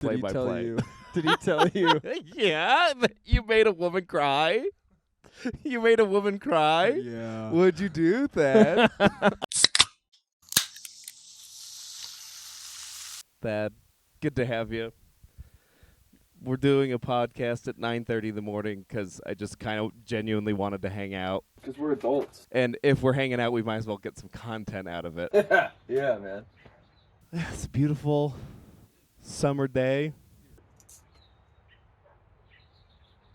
Did he tell play-by-play. you? Did he tell you? Yeah, you made a woman cry. You made a woman cry. Yeah. What'd you do, Thad? Thad, good to have you. We're doing a podcast at 9:30 in the morning because I just kind of genuinely wanted to hang out. Because we're adults. And if we're hanging out, we might as well get some content out of it. Yeah, man. It's a beautiful summer day.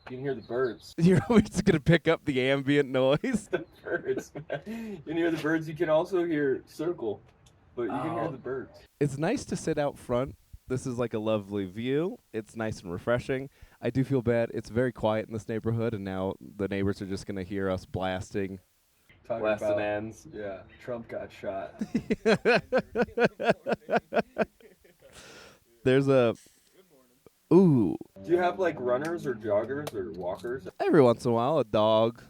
You can hear the birds. You're always going to pick up the ambient noise. The birds, man. You can hear the birds. You can also hear circle, but you can hear the birds. It's nice to sit out front. This is like a lovely view. It's nice and refreshing. I do feel bad. It's very quiet in this neighborhood, and now the neighbors are just going to hear us blasting. Blasting ends. Yeah, Trump got shot. There's a... Ooh. Do you have like runners or joggers or walkers? Every once in a while, a dog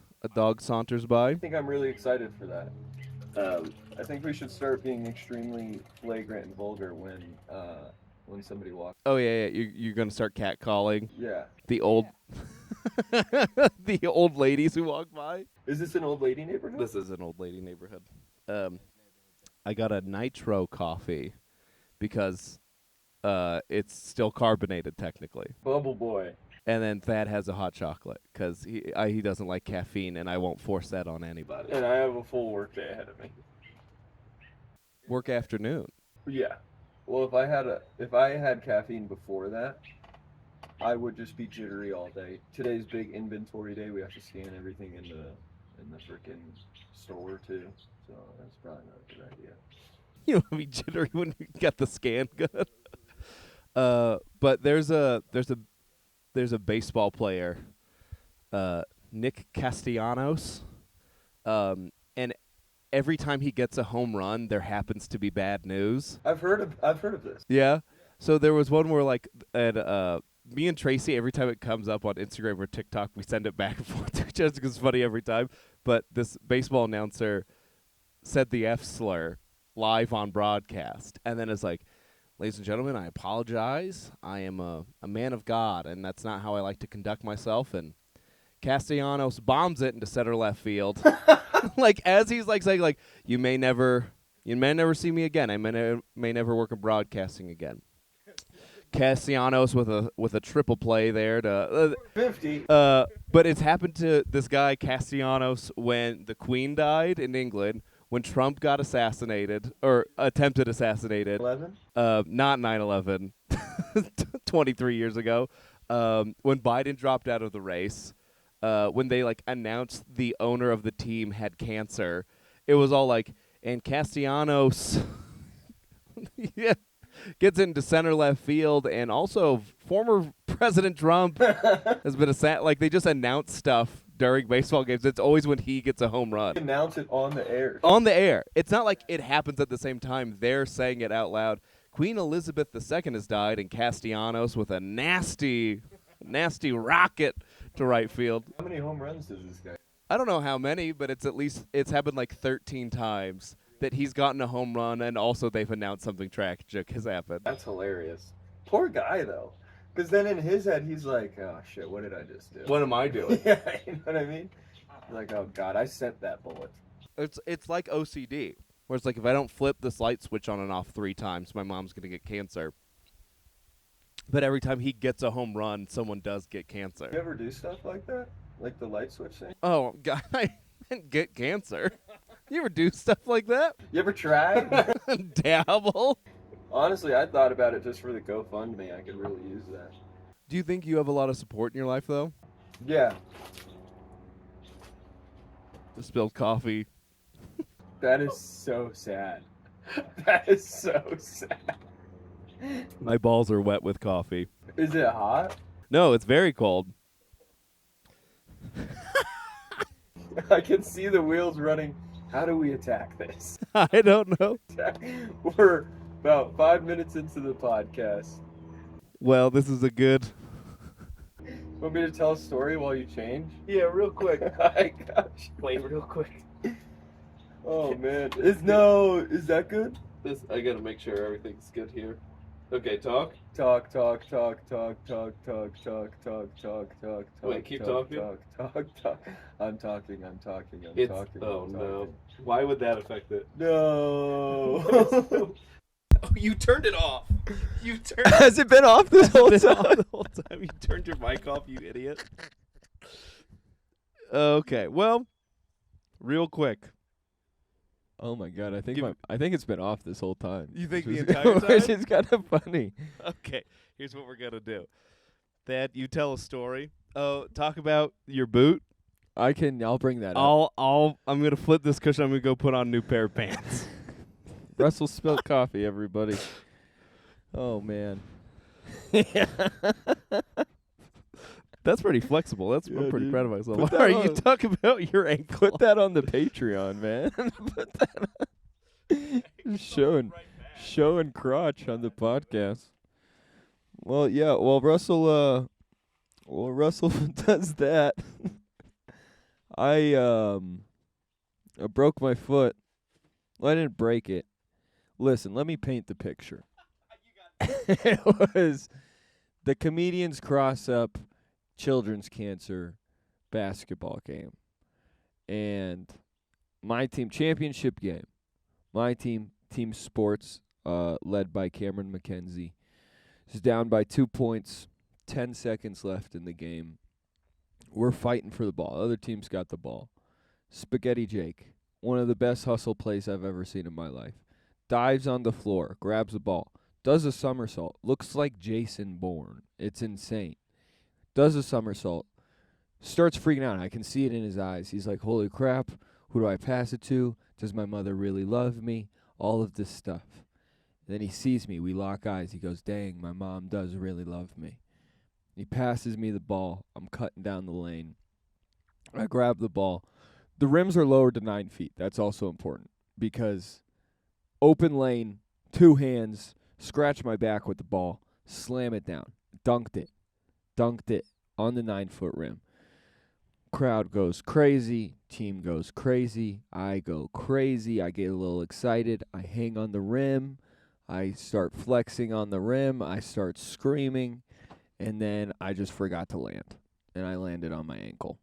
saunters by. I think I'm really excited for that. I think we should start being extremely flagrant and vulgar when somebody walks. Oh, yeah. You're going to start catcalling Yeah. the old... the old ladies who walk by. Is this an old lady neighborhood? This is an old lady neighborhood. I got a Nitro coffee because it's still carbonated technically. Bubble boy. And then Thad has a hot chocolate because he doesn't like caffeine, and I won't force that on anybody. And I have a full work day ahead of me. Work afternoon. Yeah. Well, if I had caffeine before that, I would just be jittery all day. Today's big inventory day. We have to scan everything in the freaking store too. So that's probably not a good idea. You don't want to be jittery when you got the scan gun. But there's a baseball player, Nick Castellanos, and every time he gets a home run, there happens to be bad news. I've heard of this. Yeah. So there was one where like me and Tracy, every time it comes up on Instagram or TikTok, we send it back and forth just because it's funny every time. But this baseball announcer said the F slur live on broadcast, and then it's like, ladies and gentlemen, I apologize. I am a man of God, and that's not how I like to conduct myself. And Castellanos bombs it into center left field. Like as he's like saying, like, you may never see me again. I may never work in broadcasting again. Castellanos with a triple play there to 50. But it's happened to this guy Castellanos when the Queen died in England, when Trump got assassinated or attempted assassinated. 11? Not 9/11, 23 years ago. When Biden dropped out of the race, when they like announced the owner of the team had cancer, it was all like, and Castellanos yeah, gets into center left field, and also former President Trump has been like they just announce stuff during baseball games. It's always when he gets a home run. Announce it on the air. On the air. It's not like it happens at the same time. They're saying it out loud. Queen Elizabeth II has died, and Castellanos with a nasty rocket to right field. How many home runs does this guy? I don't know how many, but it's happened like 13 times that he's gotten a home run, and also they've announced something tragic has happened. That's hilarious. Poor guy, though. Because then in his head, he's like, oh, shit, what did I just do? What am I doing? Yeah, you know what I mean? Like, oh, God, I sent that bullet. It's like OCD, where it's like if I don't flip this light switch on and off 3 times, my mom's going to get cancer. But every time he gets a home run, someone does get cancer. You ever do stuff like that? Like the light switch thing? Oh, God, I didn't get cancer. You ever do stuff like that? You ever tried? Dabble? Honestly, I thought about it just for the GoFundMe. I could really use that. Do you think you have a lot of support in your life, though? Yeah. The spilled coffee. That is so sad. That is so sad. My balls are wet with coffee. Is it hot? No, it's very cold. I can see the wheels running. How do we attack this? I don't know. We're about 5 minutes into the podcast. Well, this is a good... Want me to tell a story while you change? Yeah, real quick. I got you. Wait, real quick. Oh, man. Is that good? I gotta make sure everything's good here. Okay, talk. Talk. Wait, keep talking? Talk. I'm talking. Oh no. Why would that affect it? No. Oh, you turned it off. You turned Has it been off this whole it off time? the whole time. You turned your mic off, you idiot. Okay, well, real quick. Oh my god, I think Give- I think it's been off this whole time. You think the Which is- entire Which time? is kind of funny. Okay, here's what we're gonna do. Thad, you tell a story. Oh, talk about your boot. I'll bring that up. I'm gonna flip this cushion. I'm gonna go put on a new pair of pants. Russell spilled coffee, everybody. Oh man. That's pretty flexible. Yeah, I'm pretty dude. proud of myself. Put Why that are you on. talking about your ankle? Put that on the Patreon, man. Put that on. Showing crotch on the podcast. Well, yeah. While Russell does that, I broke my foot. Well, I didn't break it. Listen, let me paint the picture. It was the Comedians Cross Up Children's Cancer basketball game. And my team, championship game. My team, Team Sports, led by Cameron McKenzie, is down by 2 points, 10 seconds left in the game. We're fighting for the ball. Other team's got the ball. Spaghetti Jake, one of the best hustle plays I've ever seen in my life, dives on the floor, grabs the ball, does a somersault, looks like Jason Bourne. It's insane. Does a somersault, starts freaking out. I can see it in his eyes. He's like, holy crap, who do I pass it to? Does my mother really love me? All of this stuff. Then he sees me. We lock eyes. He goes, dang, my mom does really love me. He passes me the ball. I'm cutting down the lane. I grab the ball. The rims are lowered to 9 feet. That's also important because open lane, 2 hands, scratch my back with the ball, slam it down, dunked it on the 9-foot rim. Crowd goes crazy, team goes crazy, I go crazy, I get a little excited, I hang on the rim, I start flexing on the rim, I start screaming, and then I just forgot to land, and I landed on my ankle.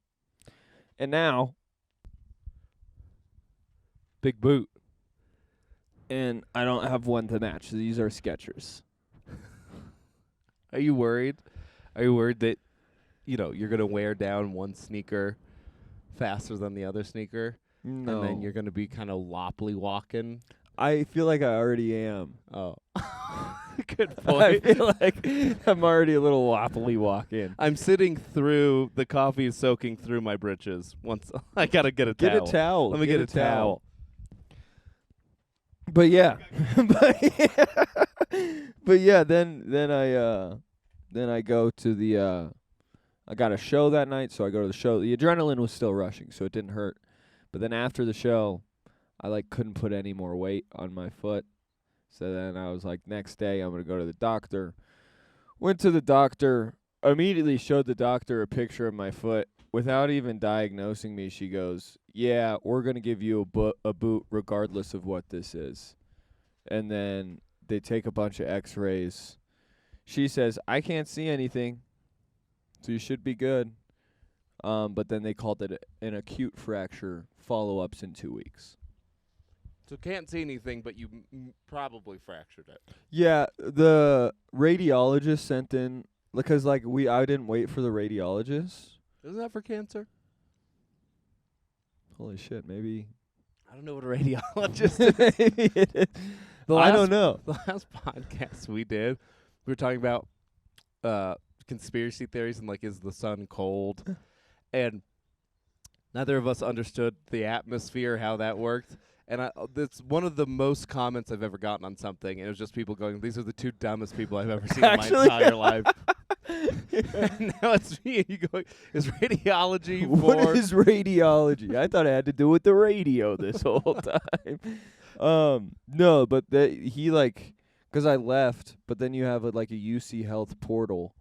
And now, Big boot. and I don't have one to match. These are Skechers. Are you worried? Are you worried that, you're going to wear down one sneaker faster than the other sneaker? No. And then you're going to be kind of loppily walking? I feel like I already am. Oh. Good I point. feel like I'm already a little wobbly walking. I'm sitting through, the coffee is soaking through my britches. Once I got to get a towel. Get a towel. Let me get a towel. But yeah. But yeah, then I go to the I got a show that night, so I go to the show. The adrenaline was still rushing, so it didn't hurt. But then after the show, I couldn't put any more weight on my foot. So then I was like, next day I'm going to go to the doctor. Went to the doctor, immediately showed the doctor a picture of my foot. Without even diagnosing me, she goes, yeah, we're going to give you a boot regardless of what this is. And then they take a bunch of x-rays. She says, I can't see anything, so you should be good. But then they called it an acute fracture, follow-ups in 2 weeks. So can't see anything, but you probably fractured it. Yeah, the radiologist sent in, because I didn't wait for the radiologist. Isn't that for cancer? Holy shit, maybe. I don't know what a radiologist is. Maybe it is. The I last- don't know. The last podcast we did, we were talking about conspiracy theories and is the sun cold? And neither of us understood the atmosphere, how that worked. And that's one of the most comments I've ever gotten on something. And it was just people going, these are the 2 dumbest people I've ever seen Actually? in my entire life. And now it's me and you going, is radiology for... What is radiology? I thought it had to do with the radio this whole time. No, but he because I left, but then you have a UC Health portal.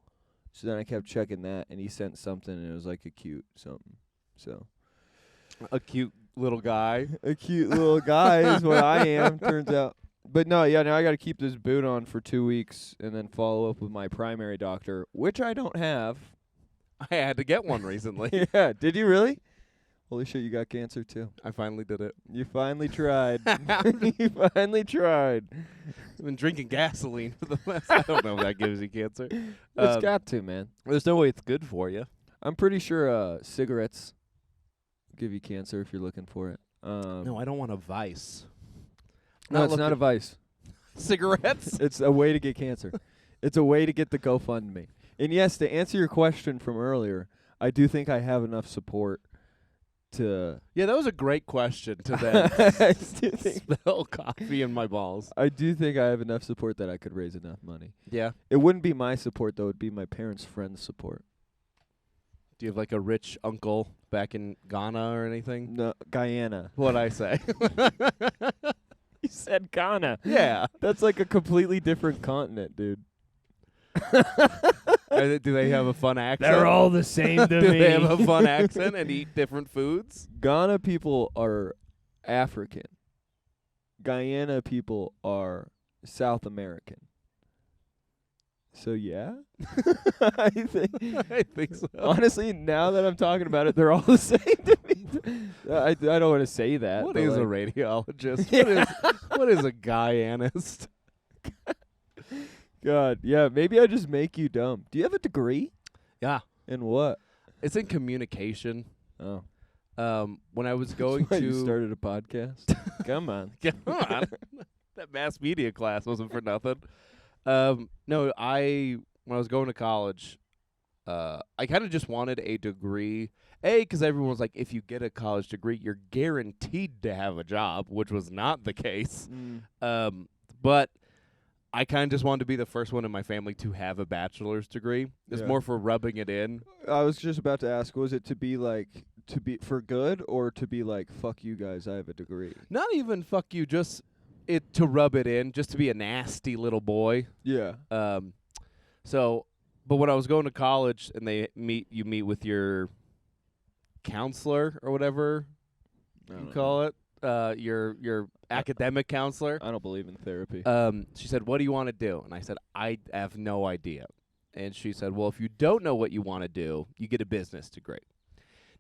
So then I kept checking that, and he sent something, and it was acute something. So a cute little guy. a cute little guy is what I am, turns out. But no, yeah, now I got to keep this boot on for 2 weeks and then follow up with my primary doctor, which I don't have. I had to get one recently. Yeah, did you really? Holy shit, you got cancer too. I finally did it. You finally tried. You finally tried. I've been drinking gasoline for the last. I don't know if that gives you cancer. It's got to, man. There's no way it's good for you. I'm pretty sure cigarettes give you cancer if you're looking for it. No, I don't want a vice. No, it's not a vice. Cigarettes? It's a way to get cancer. It's a way to get the GoFundMe. And yes, to answer your question from earlier, I do think I have enough support to... Yeah, that was a great question to then I do think spill coffee in my balls. I do think I have enough support that I could raise enough money. Yeah. It wouldn't be my support, though. It would be my parents' friends' support. Do you have like a rich uncle back in Ghana or anything? No, Guyana. What'd I say? You said Ghana. Yeah. That's like a completely different continent, dude. Do they have a fun accent? They're all the same to Do me. they have a fun accent and eat different foods? Ghana people are African. Guyana people are South American. So yeah, I think so. Honestly, now that I'm talking about it, they're all the same to me. I don't want to say that. What but is a like, radiologist? What is a Guyanist? God, yeah, maybe I just make you dumb. Do you have a degree? Yeah. In what? It's in communication. Oh. When I was going That's why to you started a podcast. Come on. Come on. That mass media class wasn't for nothing. No, when I was going to college, I kind of just wanted a degree. Because everyone was like, if you get a college degree, you're guaranteed to have a job, which was not the case. But I kind of just wanted to be the first one in my family to have a bachelor's degree. It's more for rubbing it in. I was just about to ask, was it to be for good or to be like, fuck you guys, I have a degree? Not even fuck you, just to rub it in, just to be a nasty little boy. Yeah. But when I was going to college and you meet with your counselor or whatever you call it, your academic counselor. I don't believe in therapy. She said, "What do you want to do?" And I said, "I have no idea." And she said, "Well, if you don't know what you want to do, you get a business degree.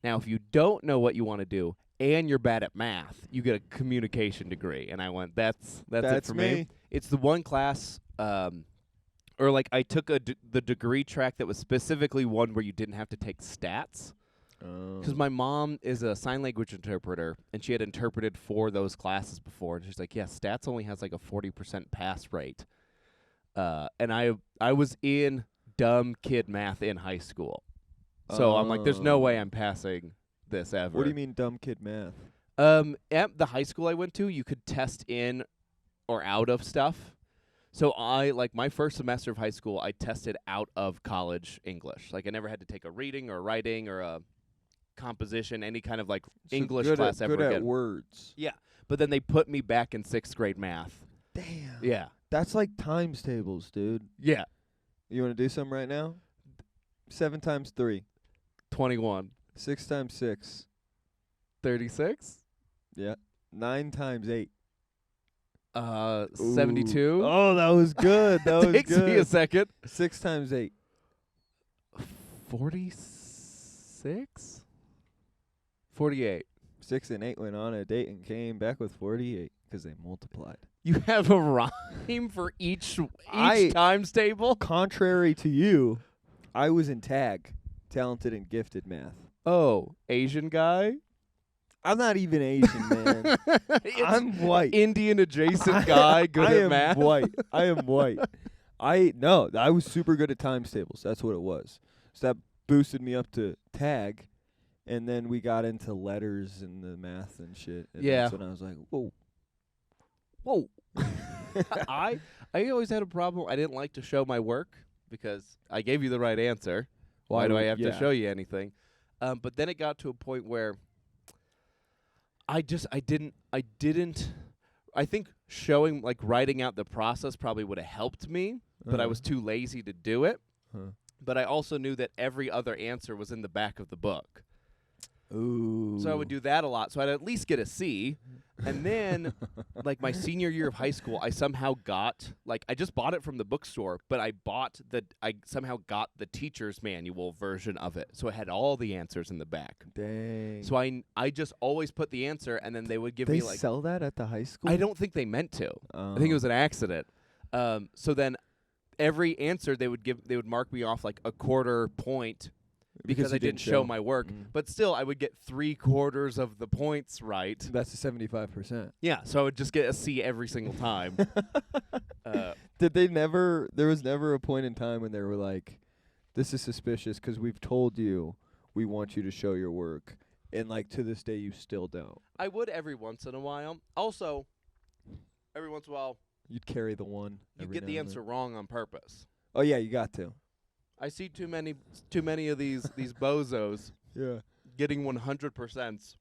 Now, if you don't know what you want to do and you're bad at math, you get a communication degree." And I went, "That's it for me." It's the one class, or like I took the degree track that was specifically one where you didn't have to take stats. Because my mom is a sign language interpreter, and she had interpreted for those classes before, and she's like, yeah, stats only has like a 40% pass rate. And I was in dumb kid math in high school. So I'm like, there's no way I'm passing this ever. What do you mean dumb kid math? At the high school I went to, you could test in or out of stuff. So my first semester of high school, I tested out of college English. Like I never had to take a reading or writing or a composition, any kind of like English class ever again. Good at words. Yeah, but then they put me back in 6th grade math. Damn. Yeah. That's like times tables, dude. Yeah. You want to do some right now? 7 times 3. 21. 6 times 6. 36? Yeah. 9 times 8. 72. Oh, that was good. That was Takes good. me a second. 6 times 8. 46? 48. 6 and 8 went on a date and came back with 48 because they multiplied. You have a rhyme for each times table? Contrary to you, I was in TAG, talented and gifted math. Oh, Asian guy? I'm not even Asian, man. I'm white. Indian adjacent guy, good at math. I am white. I was super good at times tables. That's what it was. So that boosted me up to TAG. And then we got into letters and the math and shit. And that's when I was like, whoa. I always had a problem. I didn't like to show my work because I gave you the right answer. Why do I have to show you anything? But then it got to a point where I didn't. I think showing, like, writing out the process probably would have helped me, but I was too lazy to do it. But I also knew that every other answer was in the back of the book. Ooh. So I would do that a lot. So I'd at least get a C. And then, like, my senior year of high school, I somehow got, like, I just bought it from the bookstore, but I somehow got the teacher's manual version of it. So it had all the answers in the back. Dang. So I just always put the answer, and then they would give they me, like, sell that at the high school? I don't think they meant to. I think it was an accident. So then every answer they would mark me off, like, a quarter point because I didn't show my work. But still, I would get 3/4 of the points right. That's a 75%. Yeah, so I would just get a C every single time. Did they never? There was never a point in time when they were like, "This is suspicious because we've told you we want you to show your work," and like to this day you still don't. I would every once in a while. Also, every once in a while, You'd carry the one. you every get the now and answer then. wrong on purpose. Oh yeah, you got to. I see too many of these bozos Yeah. getting 100%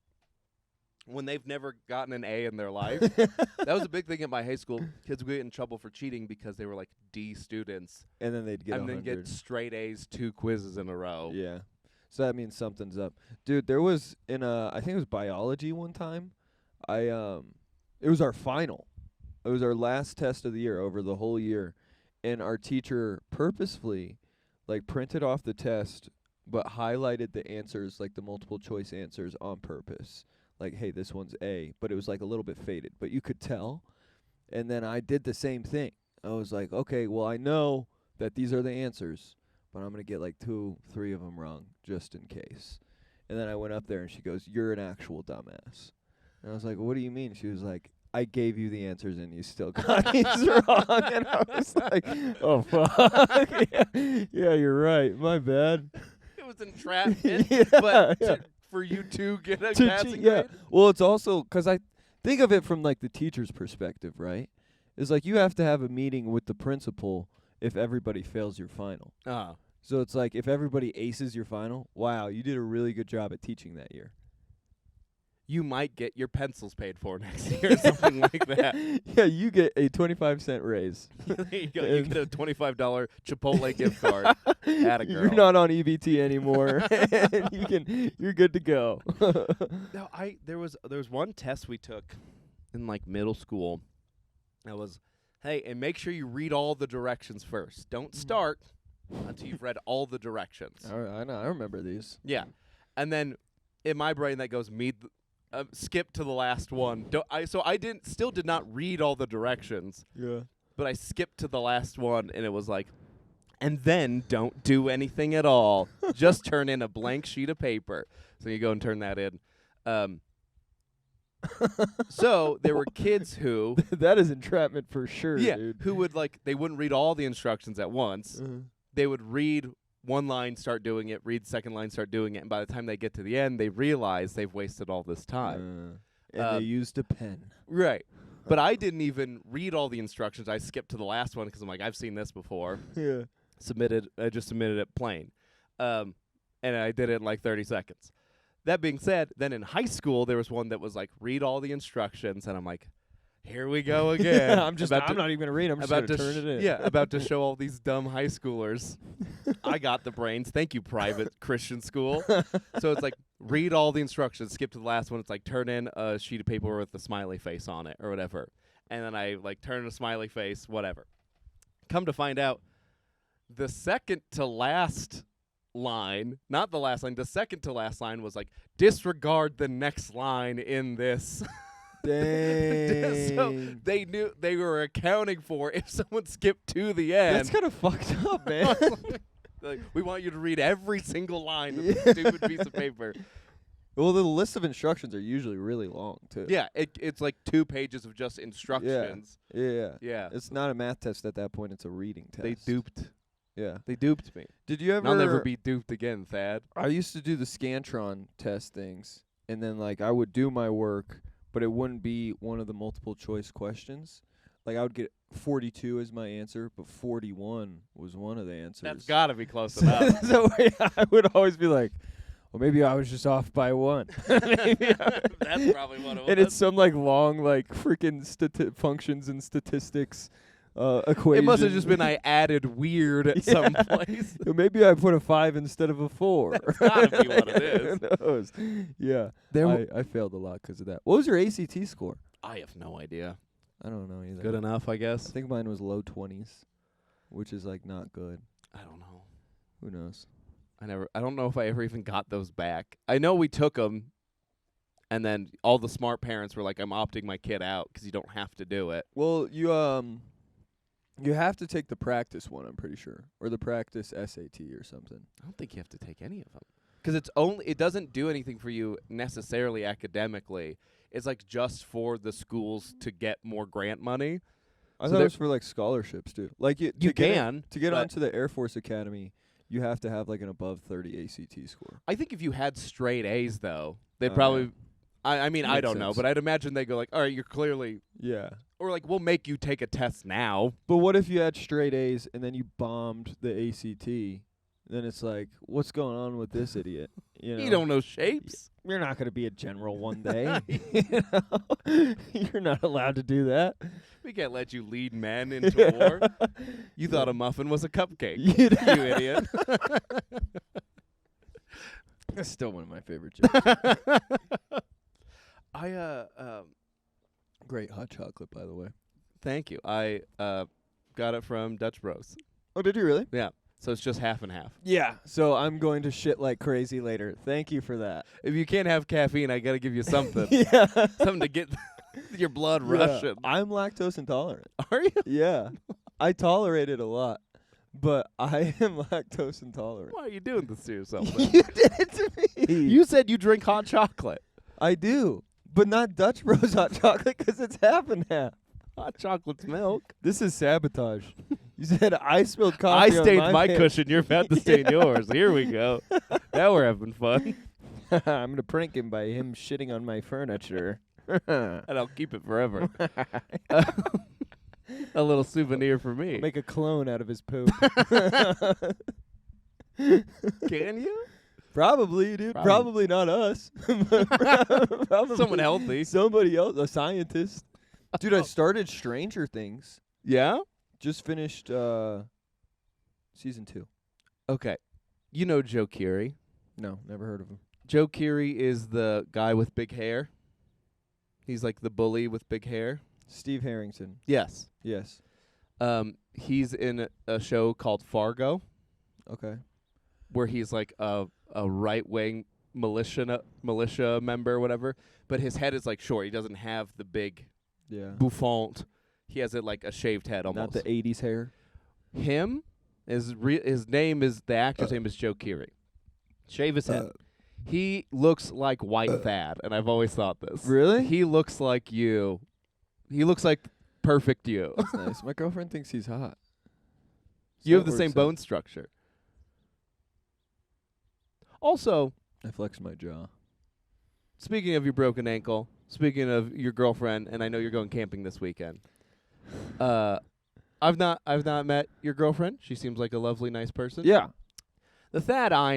when they've never gotten an A in their life. That was a big thing at my high school. Kids would get in trouble for cheating because they were like D students, And then they'd get and then 100. get straight A's 2 quizzes in a row. Yeah. So that means something's up. Dude, there was I think it was biology one time. It was our final. It was our last test of the year over the whole year, and our teacher purposefully like printed off the test but highlighted the answers, like the multiple choice answers on purpose. Like, hey, this one's A, but it was like a little bit faded, but you could tell. And then I did the same thing. I was like, okay, well, I know that these are the answers, but I'm going to get like 2, 3 of them wrong just in case. And then I went up there and she goes, "You're an actual dumbass." And I was like, "What do you mean?" She was like, "I gave you the answers and you still got these wrong." And I was like, "Oh, fuck." Yeah, you're right. My bad. It was entrapment, Yeah, but yeah. for you to get a To passing cheat, yeah. grade? Well, it's also because I think of it from like the teacher's perspective, right? It's like you have to have a meeting with the principal if everybody fails your final. So it's like if everybody aces your final, wow, you did a really good job at teaching that year. You might get your pencils paid for next year or something like that. Yeah, you get a 25-cent raise. There you go. You get a $25 Chipotle gift card. Atta girl. You're not on EBT anymore. And you're good to go. No, there was one test we took in like middle school. That was, hey, and make sure you read all the directions first. Don't start until you've read all the directions. I know. I remember these. Yeah, and then in my brain that goes skip to the last one. So I still did not read all the directions. Yeah. But I skipped to the last one, and it was like, and then don't do anything at all. Just turn in a blank sheet of paper. So you go and turn that in. So there were kids who That is entrapment for sure, dude. who would they wouldn't read all the instructions at once. They would read one line, start doing it, read second line, start doing it, and by the time they get to the end, they realize they've wasted all this time. And they used a pen. Right. But I didn't even read all the instructions. I skipped to the last one because I'm like, I've seen this before. Yeah. I just submitted it plain. And I did it in like 30 seconds. That being said, then in high school, there was one that was like, read all the instructions. And I'm like, here we go again. I'm not even going to read. I'm just going to turn it in. Yeah, about to show all these dumb high schoolers. I got the brains. Thank you, private Christian school. So it's like, read all the instructions, skip to the last one. It's like, turn in a sheet of paper with a smiley face on it or whatever. And then I like turn a smiley face, whatever. Come to find out, the second to last line, not the last line, the second to last line was like, disregard the next line in this. Dang. So they knew they were accounting for if someone skipped to the end. That's kind of fucked up, man. Like, we want you to read every single line of this stupid piece of paper. Well, the list of instructions are usually really long, too. Yeah, it's like 2 pages of just instructions. Yeah. Yeah. It's not a math test at that point. It's a reading test. They duped. Yeah. They duped me. Did you ever... I'll never be duped again, Thad. I used to do the Scantron test things, and then, like, I would do my work, but it wouldn't be one of the multiple choice questions. Like, I would get 42 as my answer, but 41 was one of the answers. That's got to be close enough. So I would always be like, well, maybe I was just off by one. That's probably what it was. And it's some, like, long, like, freaking functions and statistics equation. It must have just been I added weird at some place. Maybe I put a 5 instead of a 4. That's gotta be what it is. Who knows? Yeah. I failed a lot because of that. What was your ACT score? I have no idea. I don't know either. Good enough, I I guess. think mine was low 20s, which is like not good. I don't know. Who knows? I don't know if I ever even got those back. I know we took them, and then all the smart parents were like, "I'm opting my kid out because you don't have to do it." Well, you have to take the practice one, I'm pretty sure, or the practice SAT or something. I don't think you have to take any of them because it doesn't do anything for you necessarily academically. It's like just for the schools to get more grant money. I So thought it was for like scholarships too. Like You to can, get but- onto the Air Force Academy. You have to have like an above 30 ACT score. I think if you had straight A's though, they'd Oh, probably. yeah. I mean, I Makes don't know, sense. but I'd imagine they go like, "All right, you're clearly," Yeah. or like, "We'll make you take a test now." But what if you had straight A's and then you bombed the ACT? Then it's like, what's going on with this idiot? You know? You don't know shapes. You're not going to be a general one day. You know? You're not allowed to do that. We can't let you lead men into war. You thought a muffin was a cupcake. You You idiot. That's still one of my favorite jokes. Great hot chocolate, by the way. Thank you. I got it from Dutch Bros. Oh, did you really? Yeah. So it's just half and half. Yeah. So I'm going to shit like crazy later. Thank you for that. If you can't have caffeine, I got to give you something. Yeah. Something to get your blood rushing. I'm lactose intolerant. Are you? Yeah. I tolerate it a lot, but I am lactose intolerant. Why are you doing this to yourself? You did it to me. You said you drink hot chocolate. I do, but not Dutch Bros hot chocolate because it's half and half. Hot chocolate's milk. This is sabotage. You said I spilled I coffee on stained my pants. cushion. You're about to stain yours. Here we go. Now we're having fun. I'm gonna prank him by him shitting on my furniture. And I'll keep it forever. A little souvenir for me. Make a clone out of his poop. Can you? Probably, dude. Probably. Probably not us. Probably Someone healthy. Somebody else, a scientist. Dude, I started Stranger Things. Yeah? Just finished season 2. Okay. You know Joe Keery. No, never heard of him. Joe Keery is the guy with big hair. He's like the bully with big hair. Steve Harrington. Yes. Yes. He's in a show called Fargo, Okay. where he's like a right-wing militia member or whatever, but his head is like short. He doesn't have the big Yeah. bouffant. He has it like a shaved head almost. Not the 80s hair. Him his name is the actor's name is Joe Keery. Shave his head. He looks like White Thad, and I've always thought this. Really? He looks like you. He looks like perfect you. That's nice. My girlfriend thinks he's hot. You have So the it same works bone structure. Also, out. I flex my jaw. speaking of your broken ankle, speaking of your girlfriend, and I know you're going camping this weekend. I've not met your girlfriend. She seems like a lovely, nice person. Yeah. The Thad I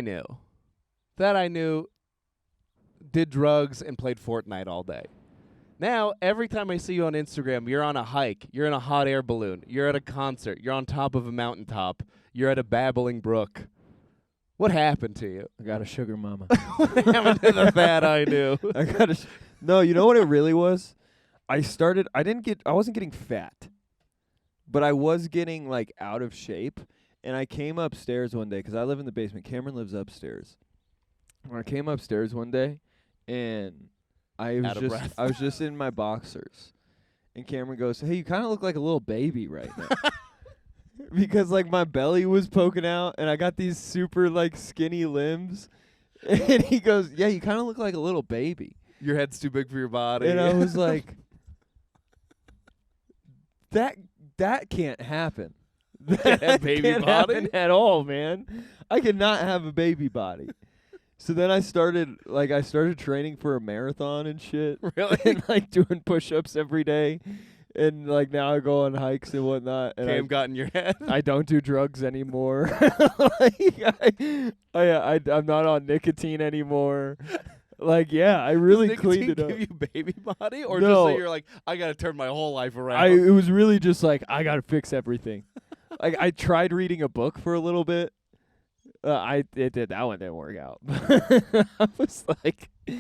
knew did drugs and played Fortnite all day. Now, every time I see you on Instagram, you're on a hike, you're in a hot air balloon, you're at a concert, you're on top of a mountaintop, you're at a babbling brook. What happened to you? I got a sugar mama. What happened to the Thad I knew? I got a No, you know what it really was? I wasn't getting fat. But I was getting like out of shape, and I came upstairs one day because I live in the basement. Cameron lives upstairs. When I came upstairs one day, and I was just in my boxers, and Cameron goes, "Hey, you kind of look like a little baby right now," because like my belly was poking out, and I got these super like skinny limbs, and he goes, "Yeah, you kind of look like a little baby," Your head's too big for your body. and I was like, That can't happen. That baby can't body? happen at all, man. I cannot have a baby body. So then I started training for a marathon and shit. Really? And like doing push-ups every day. And like now I go on hikes and whatnot. And Cam got in your head. I don't do drugs anymore. I'm not on nicotine anymore. Like, yeah, I really Does cleaned it nicotine up. give you baby body, or No. just so you're like, I gotta turn my whole life around? It was really just like, I gotta fix everything. Like, I tried reading a book for a little bit. That one didn't work out. I was like, yeah,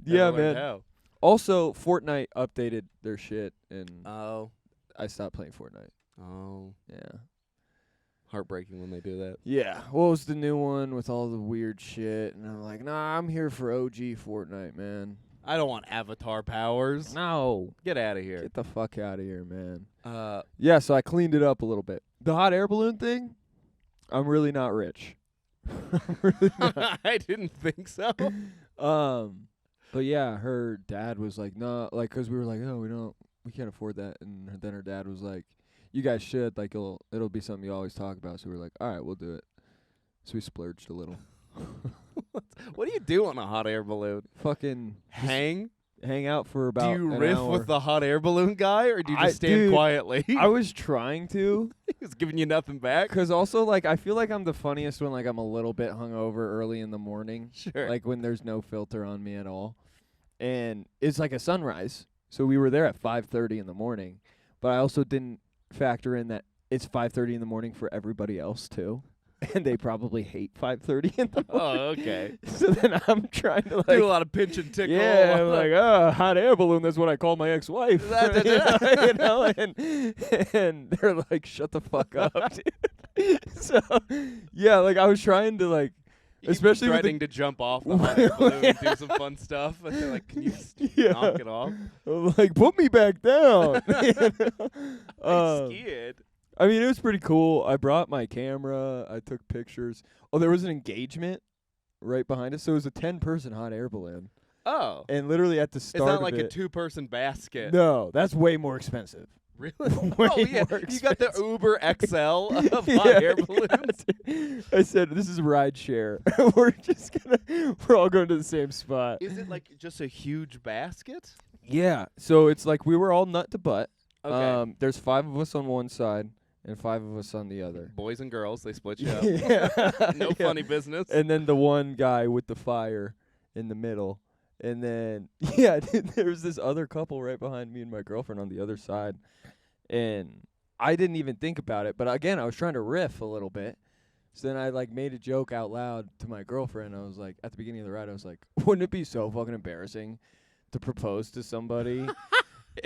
Never learned man. how. Also, Fortnite updated their shit, and Oh. I stopped playing Fortnite. Oh. Yeah. Heartbreaking when they do that. Yeah. What was the new one with all the weird shit? And I'm like, nah, I'm here for OG Fortnite, man. I don't want avatar powers. No. Get out of here. Get the fuck out of here, man. Uh, Yeah, so I cleaned it up a little bit. The hot air balloon thing, I'm really not rich. I'm really not. I didn't think so. But yeah, her dad was like, no, like, 'cause we were like, oh, we can't afford that. And then her dad was like, you guys should, like, it'll be something you always talk about. So we were like, all right, we'll do it. So we splurged a little. What do you do on a hot air balloon? Fucking Hang? hang out for about Do you an riff hour. with the hot air balloon guy, or do you I- just stand dude, quietly? I was trying to. He's giving you nothing back. 'Cause also, like, I feel like I'm the funniest when, like, I'm a little bit hungover early in the morning. Sure. Like, when there's no filter on me at all. And it's like a sunrise. So we were there at 5:30 in the morning. But I also didn't factor in that it's 5:30 in the morning for everybody else, too. And they probably hate 5:30 in the morning. Oh, okay. So then I'm trying to, like, do a lot of pinch and tickle. yeah, I'm like, hot air balloon, that's what I call my ex-wife. You know, and they're like, shut the fuck up, dude. So, yeah, like, I was trying to, like, You especially with threatening to jump off the hot air balloon and do some fun stuff. And they're like, can you knock it off? I'm like, put me back down. I'm scared. I mean, it was pretty cool. I brought my camera. I took pictures. Oh, there was an engagement right behind us. So it was a 10-person hot air balloon. Oh. And literally at the It's start not like of a it, 2-person basket. no, that's way more expensive. Really? Way Oh, yeah. more You got the expensive. Uber XL of Yeah, hot air yeah, balloons. dude. I said, this is ride share. We're all going to the same spot. Is it like just a huge basket? Yeah. So it's like we were all nut to butt. Okay. There's 5 of us on one side and 5 of us on the other. Boys and girls, they split you up. Yeah. No Yeah. funny business. And then the one guy with the fire in the middle. And then, yeah, there was this other couple right behind me and my girlfriend on the other side. And I didn't even think about it. But again, I was trying to riff a little bit. So then I, like, made a joke out loud to my girlfriend. I was like, at the beginning of the ride, I was like, wouldn't it be so fucking embarrassing to propose to somebody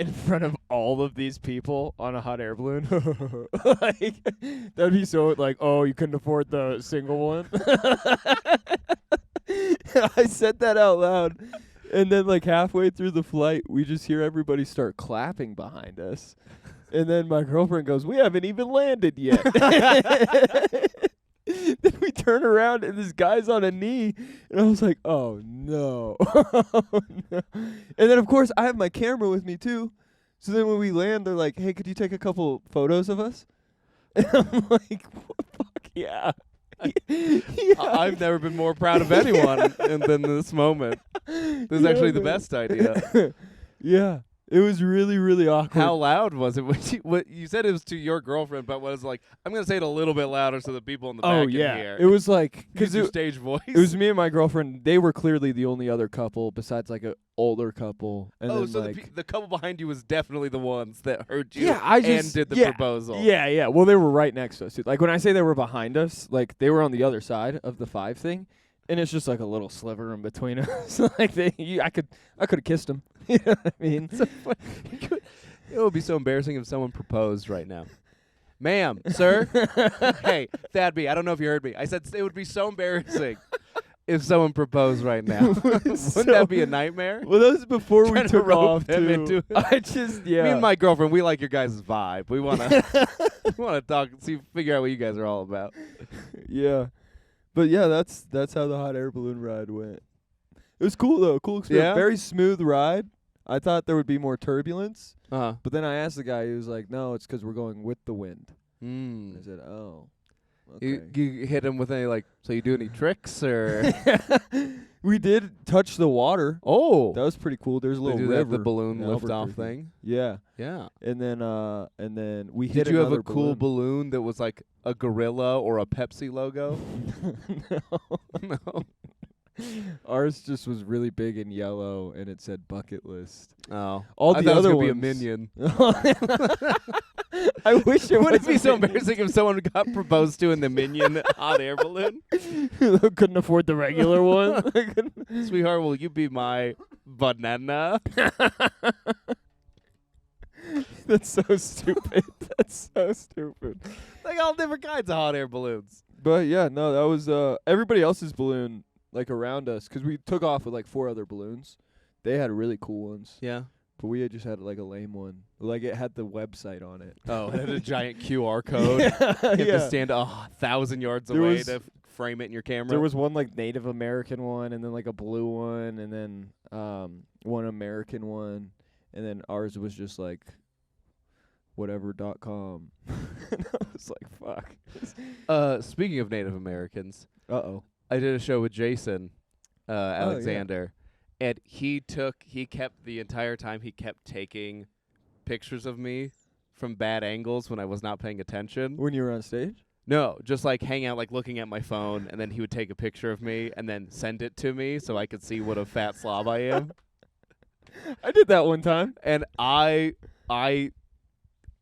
in front of all of these people on a hot air balloon? Like, that'd be so, like, oh, you couldn't afford the single one? I said that out loud. And then, like, halfway through the flight, we just hear everybody start clapping behind us. And then my girlfriend goes, we haven't even landed yet. Then we turn around, and this guy's on a knee. And I was like, oh, no. Oh, no. And then, of course, I have my camera with me, too. So then when we land, they're like, hey, could you take a couple photos of us? And I'm like, fuck yeah. Yeah. I've never been more proud of anyone than this moment. This is actually the best idea. Yeah. It was really, really awkward. How loud was it? What you said it was to your girlfriend, but was like, I'm gonna say it a little bit louder so the people in the back can hear. It was like, Use because your stage voice. it was me and my girlfriend. They were clearly the only other couple besides like a older couple. And oh, then so like, the couple behind you was definitely the ones that heard you yeah, I and just did the yeah, proposal. Yeah, yeah. Well, they were right next to us. Like when I say they were behind us, like they were on the other side of the 5 thing, and it's just like a little sliver in between us. Like I could have kissed them. You know what I mean? It would be so embarrassing if someone proposed right now. Ma'am, sir. Hey, Thadby, I don't know if you heard me. I said it would be so embarrassing if someone proposed right now. Wouldn't that be a nightmare? Well, that was before we Trying to took rope off them too. into it. I just Me and my girlfriend, we like your guys' vibe. We want to talk, figure out what you guys are all about. Yeah. But yeah, that's how the hot air balloon ride went. It was cool though, cool experience. Yeah? Very smooth ride. I thought there would be more turbulence, Uh-huh. but then I asked the guy, he was like, "No, it's 'cause we're going with the wind." I Mm. said, "Oh, okay." You hit him with any so you do any tricks or? We did touch the water. Oh, That was pretty cool. There's a they little do river. that, the balloon in lift off Albuquerque. thing. Yeah, Yeah. and then we hit Did you have another a cool balloon that was like a gorilla or a Pepsi logo? No. No. Ours just was really big in yellow, and it said bucket list. Oh. All I the thought other it was ones. gonna be a minion. I wish it Would it be wasn't so minion. embarrassing if someone got proposed to in the minion hot air balloon? Couldn't afford the regular one. Sweetheart, will you be my banana? That's so stupid. That's so stupid. Like all different kinds of hot air balloons. But yeah, no, that was everybody else's balloon like around us, because we took off with like 4 other balloons. They had really cool ones, Yeah. but we had just had like a lame one. Like it had the website on it. Oh, it had a giant QR code. Yeah, You have yeah. to stand 1,000 yards There away was- to frame it in your camera. There was one like Native American one, and then like a blue one, and then one American one, and then ours was just like whatever.com. And I was like, fuck. Speaking of Native Americans, Uh-oh. I did a show with Jason yeah. Alexander, and he kept the entire time he kept taking pictures of me from bad angles when I was not paying attention. When you were on stage? No, just like hang out, like looking at my phone, and then he would take a picture of me and then send it to me so I could see what a fat slob I am. I did that one time. And I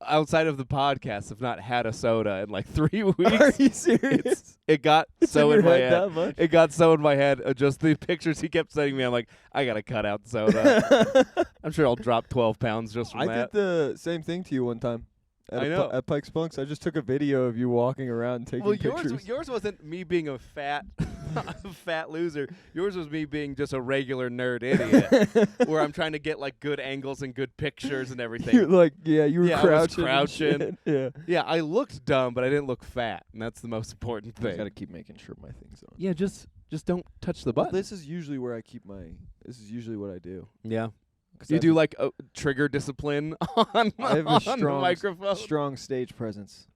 outside of the podcast have not had a soda in like 3 weeks. Are you serious? It got It's so in in your my head head. that much? It got so in my head. Just the pictures he kept sending me. I'm like, I gotta cut out soda. I'm sure I'll drop 12 pounds just from I that. did the same thing to you one time. I know. At Pike's Punks. I just took a video of you walking around and taking Well, pictures. yours wasn't me being a fat, fat loser. Yours was me being just a regular nerd idiot, where I'm trying to get like good angles and good pictures and everything. You're like, yeah, you were Yeah, I was crouching. and crouching. shit. Yeah. Yeah, I looked dumb, but I didn't look fat, and that's the most important I thing. gotta keep making sure my thing's on. Yeah, just don't touch the Well, button. this is usually where I keep my. This is usually what I do. Yeah. 'Cause You I do have like trigger discipline on, I have a on the strong microphone. strong stage presence.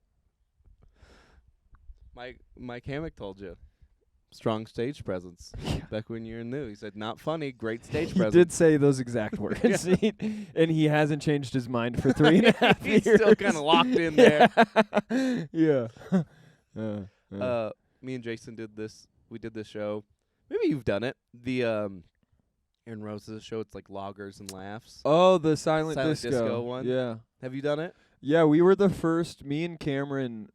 Mike Hammock told you. Strong stage presence. Back when you were new. He said, not funny, great stage He presence. did say those exact words, and he hasn't changed his mind for 3.5 years. He's still kind of locked in there. Yeah. Me and Jason did this. We did this show. Maybe you've done it. The Aaron Rose's show. It's like Loggers and Laughs. Oh, the silent disco one? Yeah. Have you done it? Yeah, we were the first. Me and Cameron.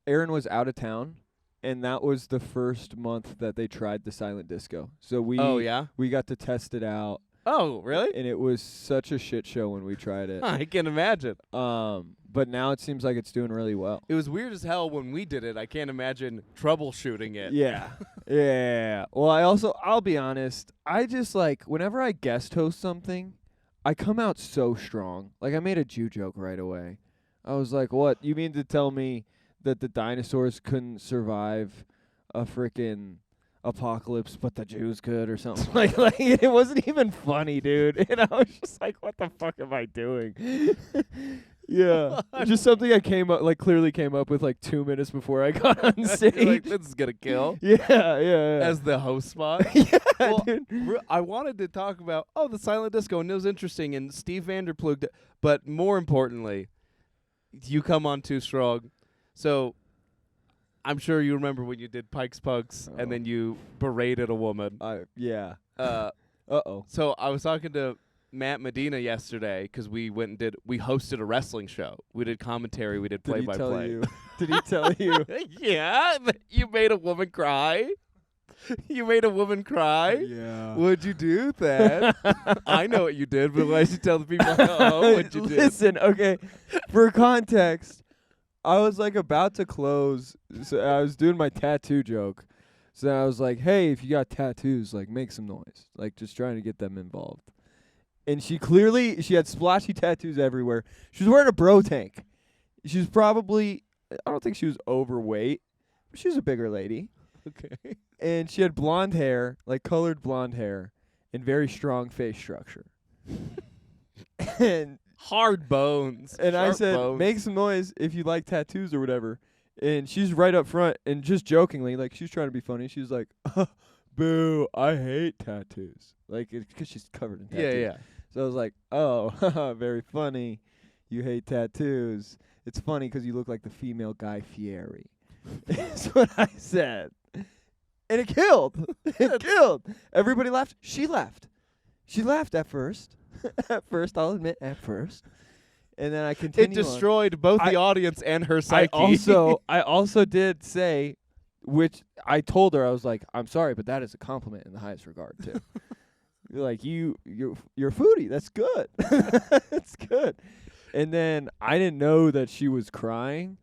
Aaron was out of town, and that was the first month that they tried the silent disco. So we Oh, yeah? we got to test it out, Oh, really? and it was such a shit show when we tried it. I can imagine. But now it seems like it's doing really well. It was weird as hell when we did it. I can't imagine troubleshooting it. Yeah. Yeah. Well, I'll be honest, I just like, whenever I guest host something, I come out so strong. Like, I made a Jew joke right away. I was like, what? You mean to tell me that the dinosaurs couldn't survive a frickin' apocalypse, but the Jews could, or something? like it wasn't even funny, dude. And I was just like, what the fuck am I doing? Yeah. Just something I clearly came up with like 2 minutes before I got on stage. You're like, this is going to kill. Yeah. As the host spot. Yeah, Well, dude. I wanted to talk about, the silent disco, and it was interesting, and Steve Vanderplug, but more importantly, you come on too strong. So I'm sure you remember when you did Pike's Pugs, and then you berated a woman. Yeah. Uh-oh. So I was talking to Matt Medina yesterday because we hosted a wrestling show. We did commentary. We did Did he tell play-by-play. you? Did he tell you? Yeah, you made a woman cry. You made a woman cry. Yeah. What'd you do, Thad? I know what you did, but why should you tell the people at home what you did? Listen, okay. For context, I was like about to close. So I was doing my tattoo joke. So then I was like, hey, if you got tattoos, like make some noise. Like just trying to get them involved. And she had splashy tattoos everywhere. She was wearing a bro tank. She was probably, I don't think she was overweight, but she was a bigger lady. Okay. And she had blonde hair, like colored blonde hair, and very strong face structure. and Hard bones. and I Sharp said, bones. make some noise if you like tattoos or whatever. And she's right up front, and just jokingly, like she's trying to be funny. She's like, boo, I hate tattoos. Like, because she's covered in tattoos. Yeah. So I was like, oh, very funny. You hate tattoos. It's funny because you look like the female Guy Fieri. That's what I said. And it killed. It killed. Everybody laughed. She laughed. She laughed at first. At first, I'll admit, at first. And then I continued. It destroyed both the audience and her psyche. I also did say, which I told her, I was like, I'm sorry, but that is a compliment in the highest regard too. Like you're a foodie. That's good. That's good. And then I didn't know that she was crying.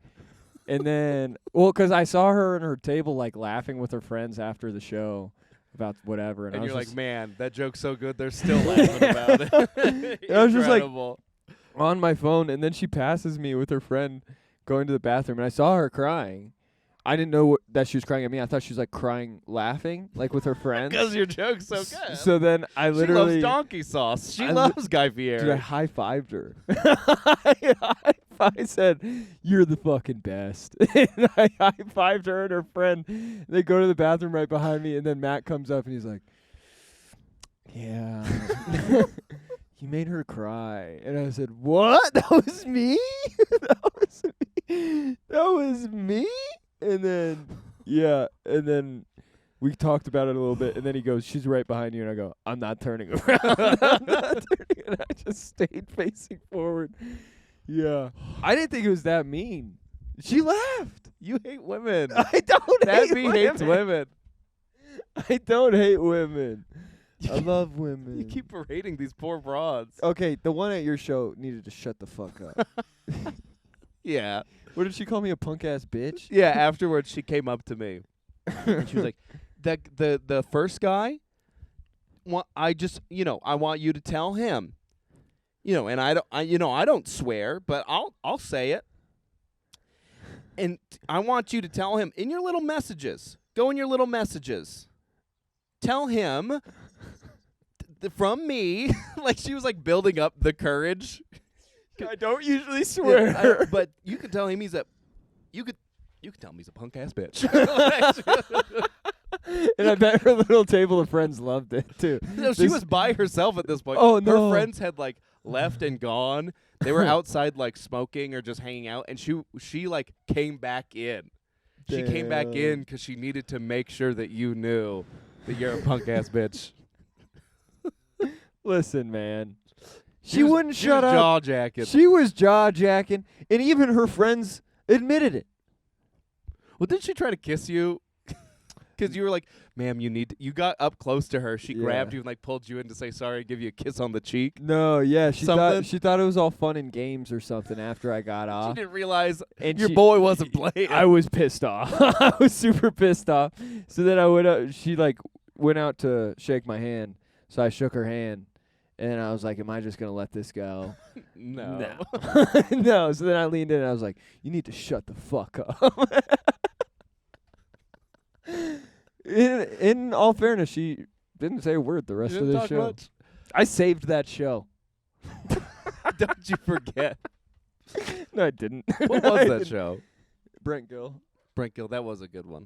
And then, well, because I saw her at her table, like, laughing with her friends after the show about whatever. And I was you're just like, man, that joke's so good, they're still laughing about it. I was just like, Incredible. on my phone, and then she passes me with her friend going to the bathroom, and I saw her crying. I didn't know that she was crying at me. I thought she was, like, crying, laughing, like, with her friends. Because your joke's so good. So then I literally... She loves donkey sauce. She loves Guy Fieri. Dude, I high-fived her. I said, you're the fucking best. And I high-fived her and her friend. They go to the bathroom right behind me, and then Matt comes up, and he's like, yeah. You made her cry. And I said, what? That was me? That was me? That was me? And then, yeah, and then we talked about it a little bit, and then he goes, she's right behind you, and I go, I'm not turning around. I'm not turning, and I just stayed facing forward. Yeah. I didn't think it was that mean. She laughed. You hate women. I don't hate That women. hates women. I don't hate women. I love women. You keep berating these poor broads. Okay, the one at your show needed to shut the fuck up. Yeah. What did she call me, a punk-ass bitch? Yeah, afterwards she came up to me. And she was like, the first guy, I want you to tell him. And I don't swear, but I'll say it. And I want you to tell him in your little messages. Go in your little messages. Tell him from me, like she was like building up the courage. I don't usually swear. But you can tell him you could tell him he's a punk ass bitch. And I bet her little table of friends loved it too. No, she was by herself at this point. Oh, no. Her friends had like left and gone. They were outside like smoking or just hanging out, and she like came back in. She came back in because she needed to make sure that you knew that you're a punk ass bitch. Listen, man. She wouldn't shut up. Jaw jacking. She was jaw jacking, and even her friends admitted it. Well, didn't she try to kiss you? Because you were like, ma'am, you got up close to her. She grabbed you and like pulled you in to say sorry, give you a kiss on the cheek. No, yeah, she Something? thought it was all fun and games or something after I got She off. didn't realize And your boy wasn't playing. I was pissed off. I was super pissed off. So then I went up. She like went out to shake my hand. So I shook her hand, and I was like, "Am I just gonna let this go?" No. No. So then I leaned in and I was like, "You need to shut the fuck up." In all fairness, she didn't say a word the rest You of didn't the talk show. much? I saved that show. Don't you forget. No, I didn't. What I was that didn't. show? Brent Gill. Brent Gill, that was a good one.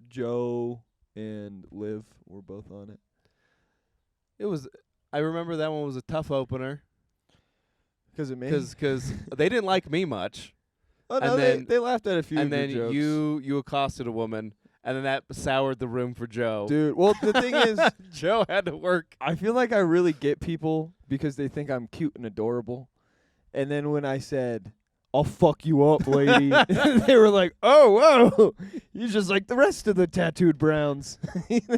Joe and Liv were both on it. It was. I remember that one was a tough opener. Because of me? Because they didn't like me much. Oh, no, and then- they laughed at a few And of then your jokes. you accosted a woman, and then that soured the room for Joe. Dude, well, the thing is, Joe had to work. I feel like I really get people because they think I'm cute and adorable. And then when I said, I'll fuck you up, lady, they were like, oh, whoa, you're just like the rest of the tattooed Browns.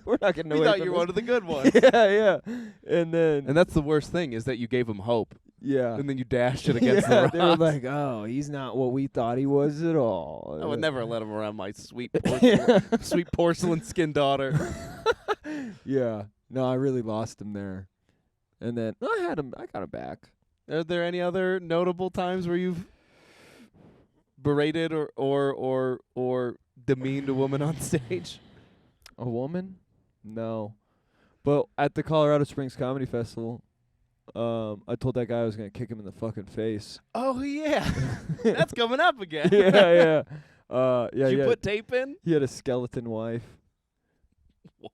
We're not getting We away thought from you were this. one of the good ones. Yeah. And then, And that's the worst thing is that you gave him hope, yeah. and then you dashed it against Yeah, the rocks. they were like, oh, he's not what we thought he was at all. I would never let him around my sweet Yeah. sweet porcelain skin daughter. Yeah. No, I really lost him there. And then I got him back. Are there any other notable times where you've berated or demeaned a woman on stage? A woman? No. But at the Colorado Springs Comedy Festival, I told that guy I was going to kick him in the fucking face. Oh yeah, that's coming up again. Yeah. Did you put tape in? He had a skeleton wife. What?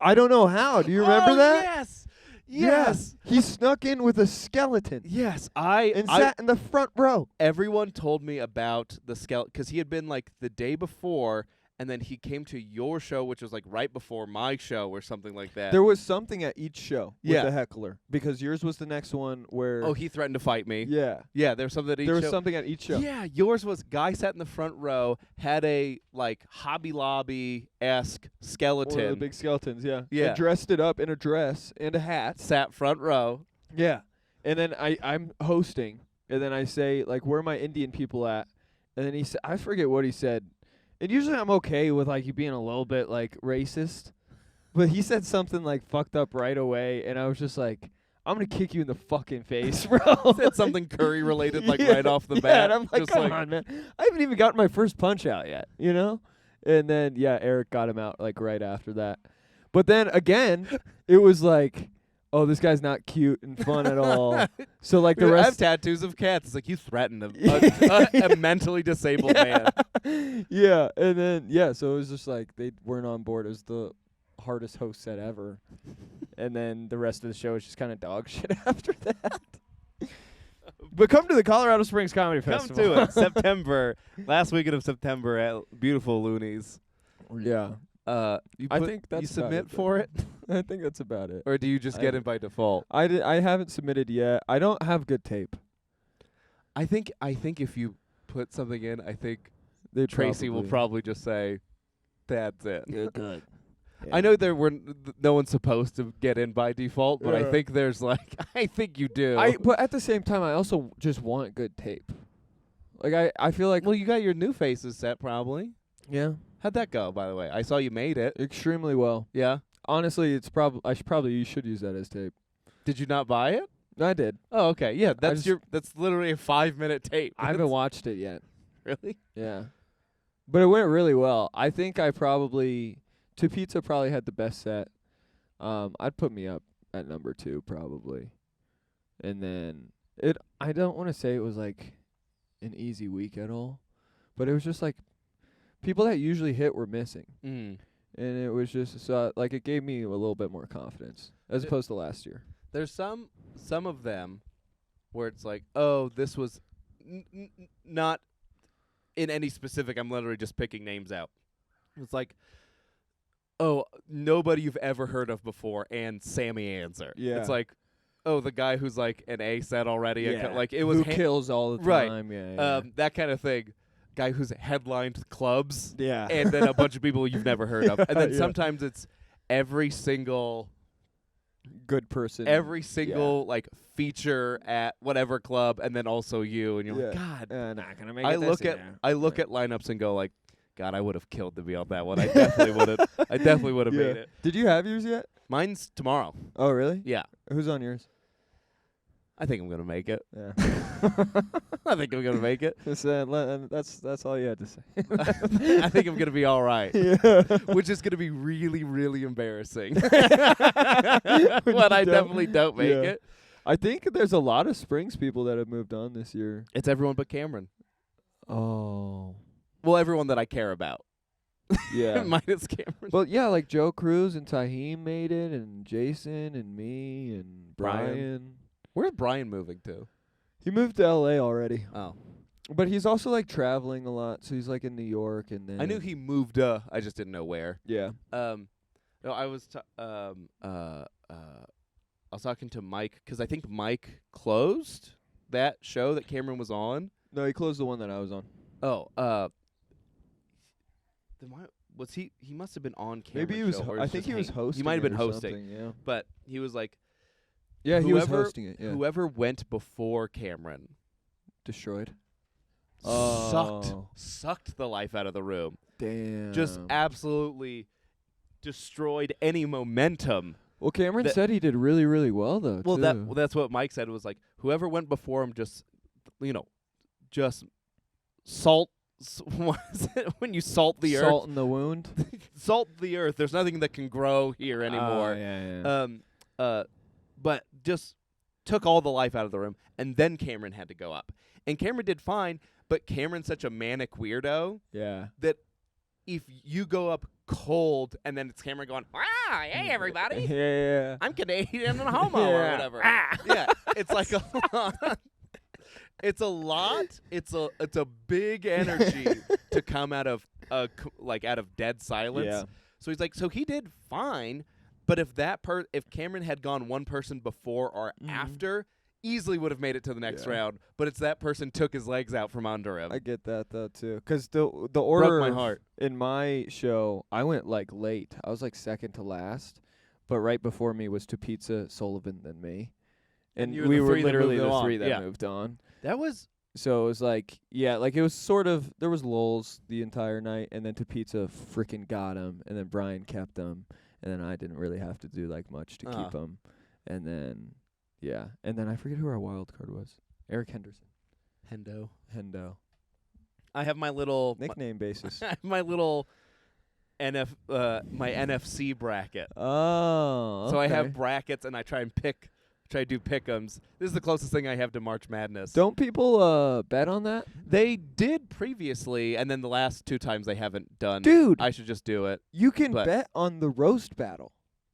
I don't know how. Do you remember that? Yes. Yeah. He snuck in with a skeleton Yes. and sat in the front row. Everyone told me about the skeleton because he had been like the day before and then he came to your show, which was like right before my show or something like that. There was something at each show with Yeah. the heckler because yours was the next one where. Oh, he threatened to fight me. Yeah. Yeah, there was something at each There was show. something at each show. Yeah, yours was guy sat in the front row, had a like Hobby Lobby-esque skeleton. One of the big skeletons, yeah. Yeah. And dressed it up in a dress and a hat. Sat front row. Yeah. And then I'm hosting, and then I say, like, where are my Indian people at? And then he said, I forget what he said. And usually I'm okay with, like, you being a little bit, like, racist. But he said something, like, fucked up right away, and I was just like, I'm going to kick you in the fucking face, bro. Said something curry-related, like, Yeah, right off the yeah, bat. and I'm like, just come on, man. I haven't even gotten my first punch out yet, you know? And then, yeah, Eric got him out, like, right after that. But then, again, it was like, oh, this guy's not cute and fun at all. So, like, the I have rest... tattoos of cats. It's like, you threatened a mentally disabled man. Yeah, and then, yeah, so it was just like, they weren't on board. It was the hardest host set ever. And then the rest of the show was just kind of dog shit after that. But come to the Colorado Springs Comedy Come Festival. to it. September. Last weekend of September at beautiful Loonies. Yeah. You I put- think that's you about submit it, for it? I think that's about it. Or do you just get in by default? I haven't submitted yet. I don't have good tape. I think if you put something in, I think They Tracy will probably just say, that's it. You're good. I know there were no one's supposed to get in by default, but I Yeah. think there's like, I think you do. But at the same time, I also just want good tape. Like, I feel like... well, you got your new faces set probably. Yeah. How'd that go, by the way? I saw you made it. Extremely well. Yeah. Honestly, it's you should use that as tape. Did you not buy it? I did. Oh, okay. Yeah, that's just- that's literally a 5-minute tape. I haven't watched it yet. Really? Yeah. But it went really well. I think To Pizza probably had the best set. I'd put me up at number 2 probably. And then I don't want to say it was like an easy week at all, but it was just like people that usually hit were missing. Mm. And it was just like it gave me a little bit more confidence as opposed to last year. There's some of them where it's like, oh, this was not in any specific. I'm literally just picking names out. It's like, oh, nobody you've ever heard of before, and Sammy Answer. Yeah. It's like, oh, the guy who's like an A set already. Like it was Who kills all the right. time. Yeah. that kind of thing. Guy who's headlined clubs. Yeah. And then a bunch of people you've never heard of. And then Yeah. sometimes it's every single good person. like feature at whatever club, and then also you, and you're like, God, not gonna make I it. look at lineups and go like, God, I would have killed to be on that one. I definitely would have. I definitely would have made it. Did you have yours yet? Mine's tomorrow. Oh, really? Yeah, Who's on yours? I think I'm gonna make it. Yeah. I think I'm gonna make it. That's all you had to say. I think I'm gonna be all right. Yeah. Which is gonna be really, really embarrassing. But I definitely don't make it. I think there's a lot of Springs people that have moved on this year. It's everyone but Cameron. Oh. Well, everyone that I care about. Yeah. Minus Cameron. Well, yeah, like Joe Cruz and Taheem made it, and Jason and me and Brian. Where's Brian moving to? He moved to L.A. already. Oh. But he's also, like, traveling a lot, so he's, like, in New York, and then... I knew he moved, I just didn't know where. Yeah. No, I was talking to Mike, because I think Mike closed that show that Cameron was on. No, he closed the one that I was on. Oh, was he must have been on Cameron's Maybe he was... show, or I think he was hosting. He might have been it or hosting. something, yeah. But he was like... Yeah, he was whoever- hosting it, yeah. Whoever went before Cameron... Destroyed. Sucked the life out of the room. Damn. Just absolutely destroyed any momentum. Well, Cameron said he did really, really well, though, Well, too. that's what Mike said, was like, whoever went before him just salt. What is it when you salt the earth? Salt in the wound. Salt the earth. There's nothing that can grow here anymore. Yeah. But just took all the life out of the room, and then Cameron had to go up. And Cameron did fine, but Cameron's such a manic weirdo Yeah. that if you go up cold and then it's Cameron going, hey, everybody, Yeah. I'm Canadian and a homo or Yeah. whatever. Yeah, it's like a lot. It's a lot. It's a big energy to come out of like out of dead silence. Yeah. So he's like, so he did fine, but if if Cameron had gone one person before or after, easily would have made it to the next round. But it's that person took his legs out from under him. I get that though too, because the order Broke my heart. in my show, I went like late. I was like second to last, but right before me was To Pizza, Sullivan, then me, and you were we the were three that literally moved the on. three that Yeah. moved on. That was So it was like, yeah, like it was sort of, there was lulls the entire night, and then To Pizza freaking got him, and then Brian kept him, and then I didn't really have to do like much to keep him, and then and then I forget who our wild card was. Eric Henderson. Hendo. I have my little Nickname basis. I have my little my NFC bracket. Oh, okay. So I have brackets, and I try to do pick'ems. This is the closest thing I have to March Madness. Don't people bet on that? They did previously, and then the last 2 times they haven't done. Dude, I should just do it. you can but- bet on the roast battle.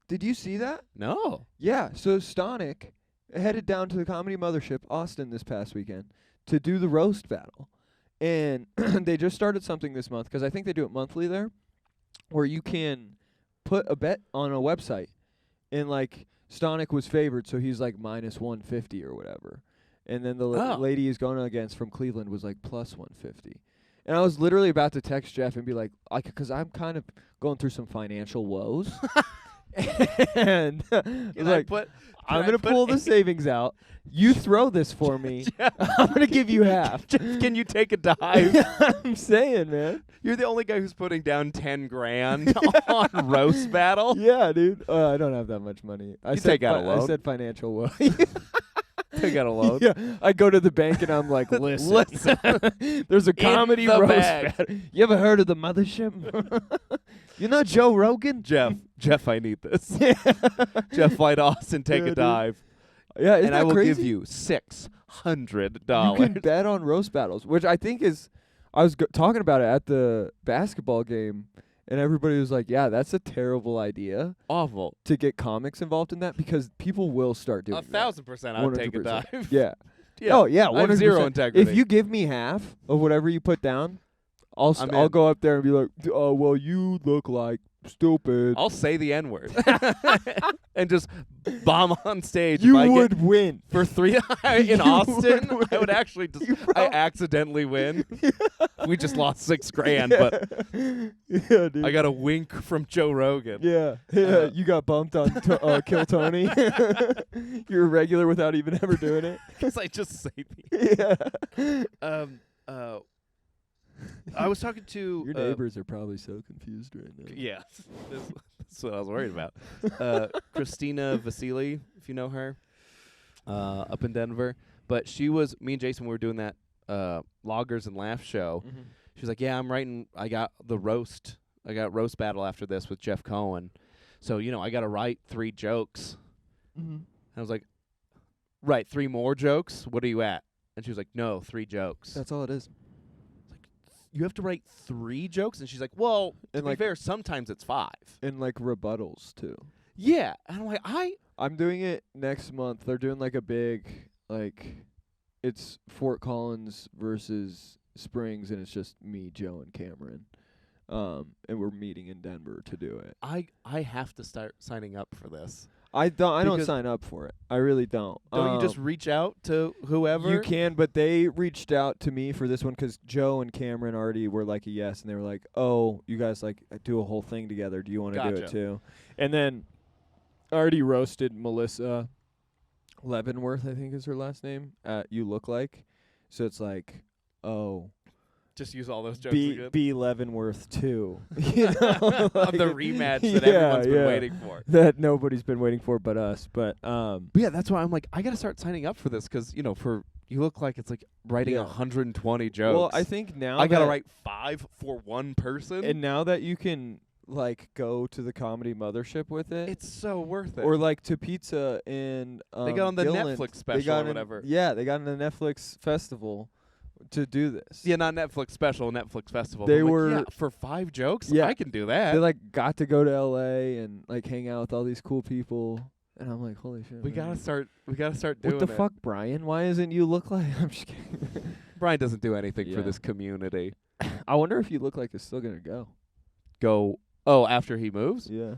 Did you see that? No. Yeah, so Stonic headed down to the Comedy Mothership, Austin, this past weekend to do the roast battle. And they just started something this month, because I think they do it monthly there, where you can put a bet on a website. And, like, Stonic was favored, so he's, like, minus 150 or whatever. And then the lady he's going against from Cleveland was, like, plus 150. And I was literally about to text Jeff and be like, because I'm kind of going through some financial woes. And he's like, I'm going to pull the savings out. You throw this for me. I'm going to give you half. Can you take a dive? I'm saying, man. You're the only guy who's putting down 10 grand on roast battle. Yeah, dude. I don't have that much money. I said take out a loan. I said financial woe. Take out a loan. Yeah, I go to the bank and I'm like, listen. There's a comedy the roast bag. battle. You ever heard of the mothership? You know Joe Rogan? Jeff, I need this. Jeff, fly to Austin, take a dude. dive. Yeah, isn't and that I will crazy? give you $600. You can bet on roast battles, which I think is, I was talking about it at the basketball game, and everybody was like, yeah, that's a terrible idea Awful. to get comics involved in that, because people will start doing 1,000% I would take a 100%. dive. Yeah. Yeah. Oh, yeah, 100%. I have zero integrity. If you give me half of whatever you put down, I'll I'm I'll in. go up there and be like, oh, well, you look like stupid. I'll say the N-word and just bomb on stage. You if I would win. for 3 in You Austin. would I would win. actually just You I accidentally win. We just lost $6,000, but Yeah, dude. I got a wink from Joe Rogan. Yeah, you got bumped on Kill Tony. You're a regular without even ever doing it. Because I just say the Yeah. I was talking to Your neighbors are probably so confused right now. Yeah, that's what I was worried about. Christina Vasily, if you know her, up in Denver. But me and Jason were doing that Loggers and Laugh show. Mm-hmm. She was like, yeah, I got roast battle after this with Jeff Cohen. So, I got to write 3 jokes. Mm-hmm. And I was like, write 3 more jokes? What are you at? And she was like, no, 3 jokes. That's all it is. You have to write 3 jokes? And she's like, well, to And be fair, sometimes it's 5. And like rebuttals too. Yeah. And I'm like, I'm doing it next month. They're doing like a big, it's Fort Collins versus Springs, and it's just me, Joe, and Cameron. And we're meeting in Denver to do it. I have to start signing up for this. I don't Because- sign up for it. I really don't. Don't you just reach out to whoever? You can, but they reached out to me for this one because Joe and Cameron already were like a yes, and they were like, "Oh, you guys do a whole thing together. Do you want to do it Gotcha. too?" And then I already roasted Melissa Leavenworth, I think is her last name. You Look Like, so it's like, oh, just use all those jokes again. B Leavenworth too. You know, Of the rematch that everyone's been waiting for. That nobody's been waiting for but us. But But yeah, that's why I'm like, I gotta start signing up for this because for You Look Like it's like writing 120 jokes. well, I think now I gotta that- write 5 for one person. And now that you can go to the Comedy Mothership with it, it's so worth it. or To Pizza and they got on the Gilland, Netflix they special got or whatever. Yeah, they got on the Netflix festival to do this. Yeah, not Netflix special, Netflix festival. They I'm like, were- yeah, for 5 jokes. Yeah. I can do that. They got to go to LA and hang out with all these cool people, and I'm like, holy shit. we man. gotta start doing What the it. fuck, Brian? Why isn't You Look Like? I'm just kidding. Brian doesn't do anything for Yeah. this community. I wonder if you look like it's still gonna go. Go. Oh, after he moves. Yeah.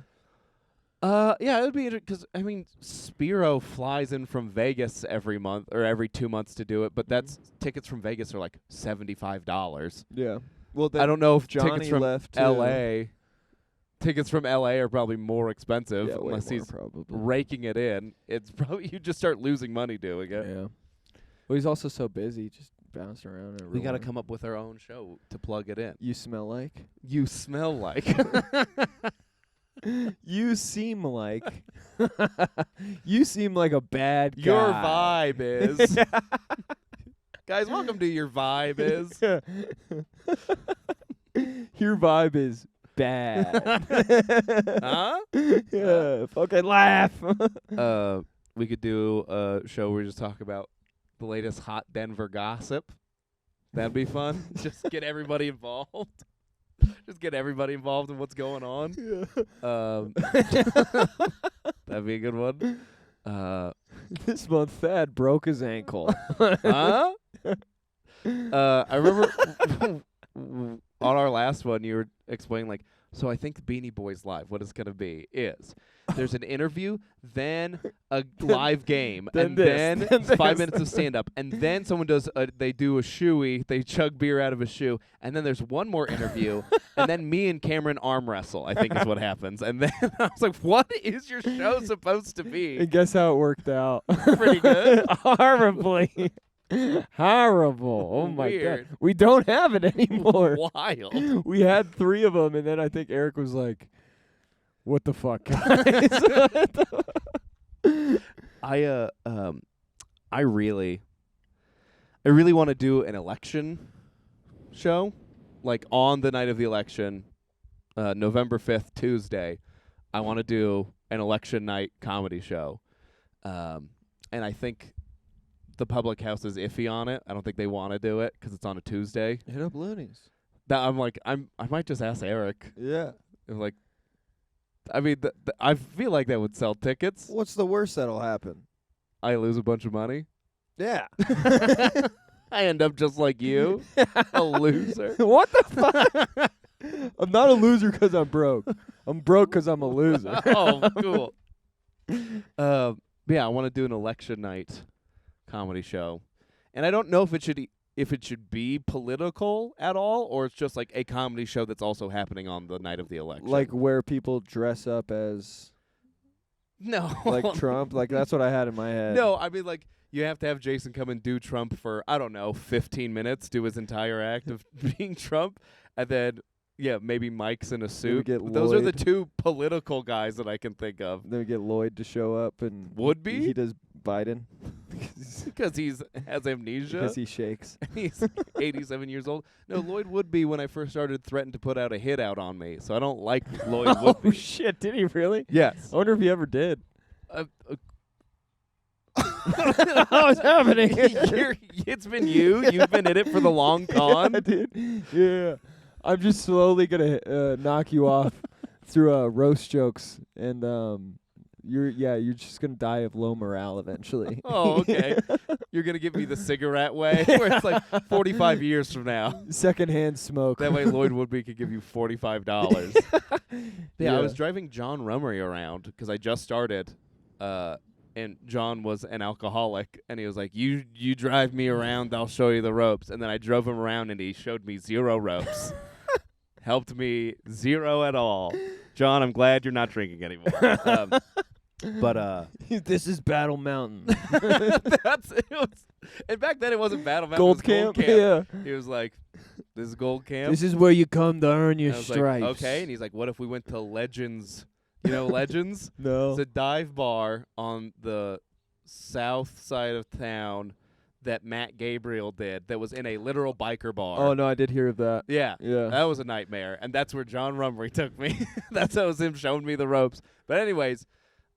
Yeah, it would be interesting because I mean, Spiro flies in from Vegas every month or every 2 months to do it, but that's tickets from Vegas are like $75. Yeah. Well, I don't know if Johnny tickets from left too. L.A. Tickets from L.A. are probably more expensive Yeah, way unless more he's probably. raking it in. It's probably you just start losing money doing it. Yeah. Well, he's also so busy, just bouncing around. We got to come up with our own show to plug it in. You smell like. You smell like. You seem like. You seem like a bad guy. Your vibe is. Guys, welcome to Your Vibe Is. Your vibe is bad. Huh? Yeah, fucking laugh. We could do a show where we just talk about the latest hot Denver gossip. That'd be fun. Just get everybody involved. Just get everybody involved in what's going on. Yeah. That'd be a good one. This month, Thad broke his ankle. Huh? I remember on our last one, you were explaining, like, so I think Beanie Boys Live, what it's going to be is there's an interview, then a live game, and then 5 minutes of stand-up, and then someone they do a shoey, they chug beer out of a shoe, and then there's one more interview, and then me and Cameron arm wrestle, I think is what happens. And then I was like, what is your show supposed to be? And guess how it worked out? Pretty good. Horribly. Horrible. Oh, my Weird. God. We don't have it anymore. Wild. We had 3 of them, and then I think Eric was like, what the fuck, guys? I really want to do an election show, like on the night of the election, November 5th, Tuesday. I want to do an election night comedy show, and I think the public house is iffy on it. I don't think they want to do it because it's on a Tuesday. Hit up Loonies. I'm like, I might just ask Eric. Yeah. I'm like, I mean, I feel like that would sell tickets. What's the worst that'll happen? I lose a bunch of money. Yeah. I end up just like you, a loser. What the fuck? I'm not a loser 'cause I'm broke. I'm broke 'cause I'm a loser. Oh, cool. Yeah, I want to do an election night comedy show, and I don't know if it should be political at all, or it's just like a comedy show that's also happening on the night of the election. Like where people dress up as no, like Trump. Like that's what I had in my head. No, I mean like you have to have Jason come and do Trump for I don't know 15 minutes, do his entire act of being Trump, and then maybe Mike's in a suit. Get Those are the Lloyd. 2 political guys that I can think of. Then we get Lloyd to show up and Would be? he does Biden Because he has amnesia. because he shakes. He's 87 years old. No, Lloyd Woodby, when I first started, threatened to put out a hit out on me. So I don't like Lloyd Oh Woodby. shit! Did he really? Yes. I wonder if he ever did. What's happening? It's been you. You've been in it for the long con. Yeah, dude. Yeah. I'm just slowly gonna knock you off through roast jokes, and you're just gonna die of low morale eventually. Oh, okay. You're going to give me the cigarette way, where it's like 45 years from now. Secondhand smoke. That way Lloyd Woodby could give you $45. Yeah. I was driving John Rummery around because I just started, and John was an alcoholic, and he was like, you drive me around, I'll show you the ropes. And then I drove him around, and he showed me 0 ropes. Helped me 0 at all. John, I'm glad you're not drinking anymore. But this is Battle Mountain. and back then it wasn't Battle Mountain. Gold it was Camp. Yeah. He was like, this is Gold Camp. This is where you come to earn your And I was stripes. like, okay. And he's like, what if we went to Legends? You know Legends? No. It's a dive bar on the south side of town that Matt Gabriel did that was in a literal biker bar. Oh no, I did hear of that. Yeah. Yeah. That was a nightmare. And that's where John Rummery took me. That was him showing me the ropes. But anyways,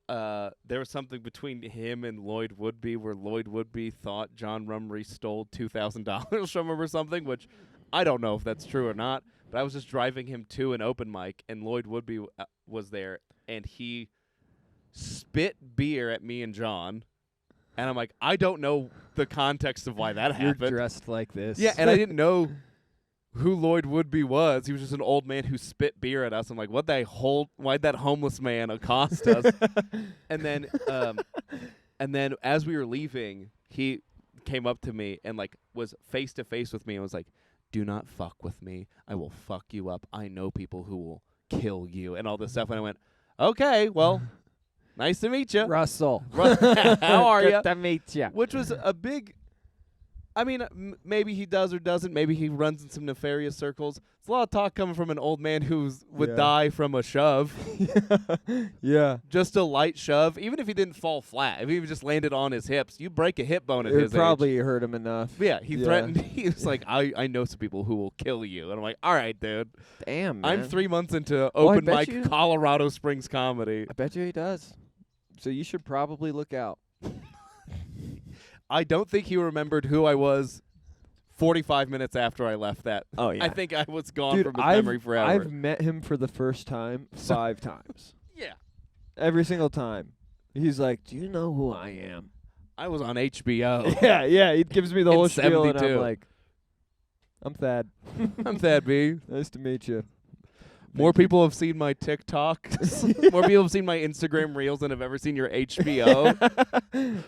there was something between him and Lloyd Woodby where Lloyd Woodby thought John Rummery stole $2,000 from him or something, which I don't know if that's true or not. But I was just driving him to an open mic, and Lloyd Woodby was there, and he spit beer at me and John. And I'm like, I don't know the context of why that You're happened. dressed like this. Yeah, and I didn't know who Lloyd Woodby was. He was just an old man who spit beer at us. I'm like, why'd that homeless man accost us? And then as we were leaving, he came up to me and like was face to face with me and was like, do not fuck with me. I will fuck you up. I know people who will kill you and all this stuff. And I went, okay, well, nice to meet you. Russell. How are you? Good to meet you. Which was a big, I mean, maybe he does or doesn't. Maybe he runs in some nefarious circles. It's a lot of talk coming from an old man who would die from a shove. Yeah. Just a light shove. Even if he didn't fall flat, if he just landed on his hips, you break a hip bone at his It probably age. hurt him enough. Yeah, he threatened. He was like, I know some people who will kill you. And I'm like, all right, dude. Damn, man. I'm 3 months into Well, I open bet mic you- Colorado Springs comedy. I bet you he does. So you should probably look out. I don't think he remembered who I was 45 minutes after I left that. Oh, yeah. I think I was gone Dude, from his memory forever. I've met him for the first time 5 times. Yeah. Every single time. He's like, do you know who I am? I was on HBO. Yeah. He gives me the In whole spiel, and I'm 72. like, I'm Thad. I'm Thad B. Nice to meet you. More people have seen my TikToks. More people have seen my Instagram reels than have ever seen your HBO.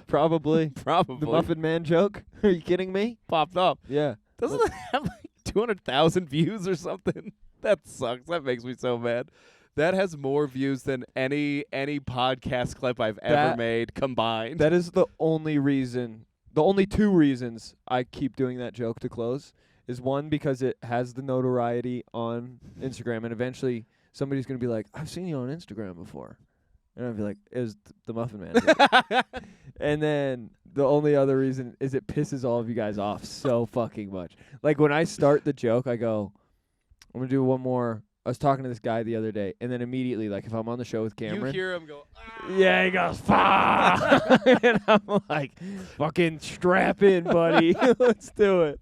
Probably. Probably. The Muffin Man joke? Are you kidding me? Popped up. Yeah. Doesn't that have like 200,000 views or something? That sucks. That makes me so mad. That has more views than any podcast clip I've ever made combined. That is the only reason, the only 2 reasons I keep doing that joke to close is, one, because it has the notoriety on Instagram, and eventually somebody's going to be like, I've seen you on Instagram before. And I'll be like, it was the Muffin Man joke. And then the only other reason is it pisses all of you guys off so fucking much. Like, when I start the joke, I go, I'm going to do one more. I was talking to this guy the other day, and then immediately, like, if I'm on the show with Cameron. You hear him go, ah! Yeah, he goes, fuck! And I'm like, fucking strap in, buddy. Let's do it.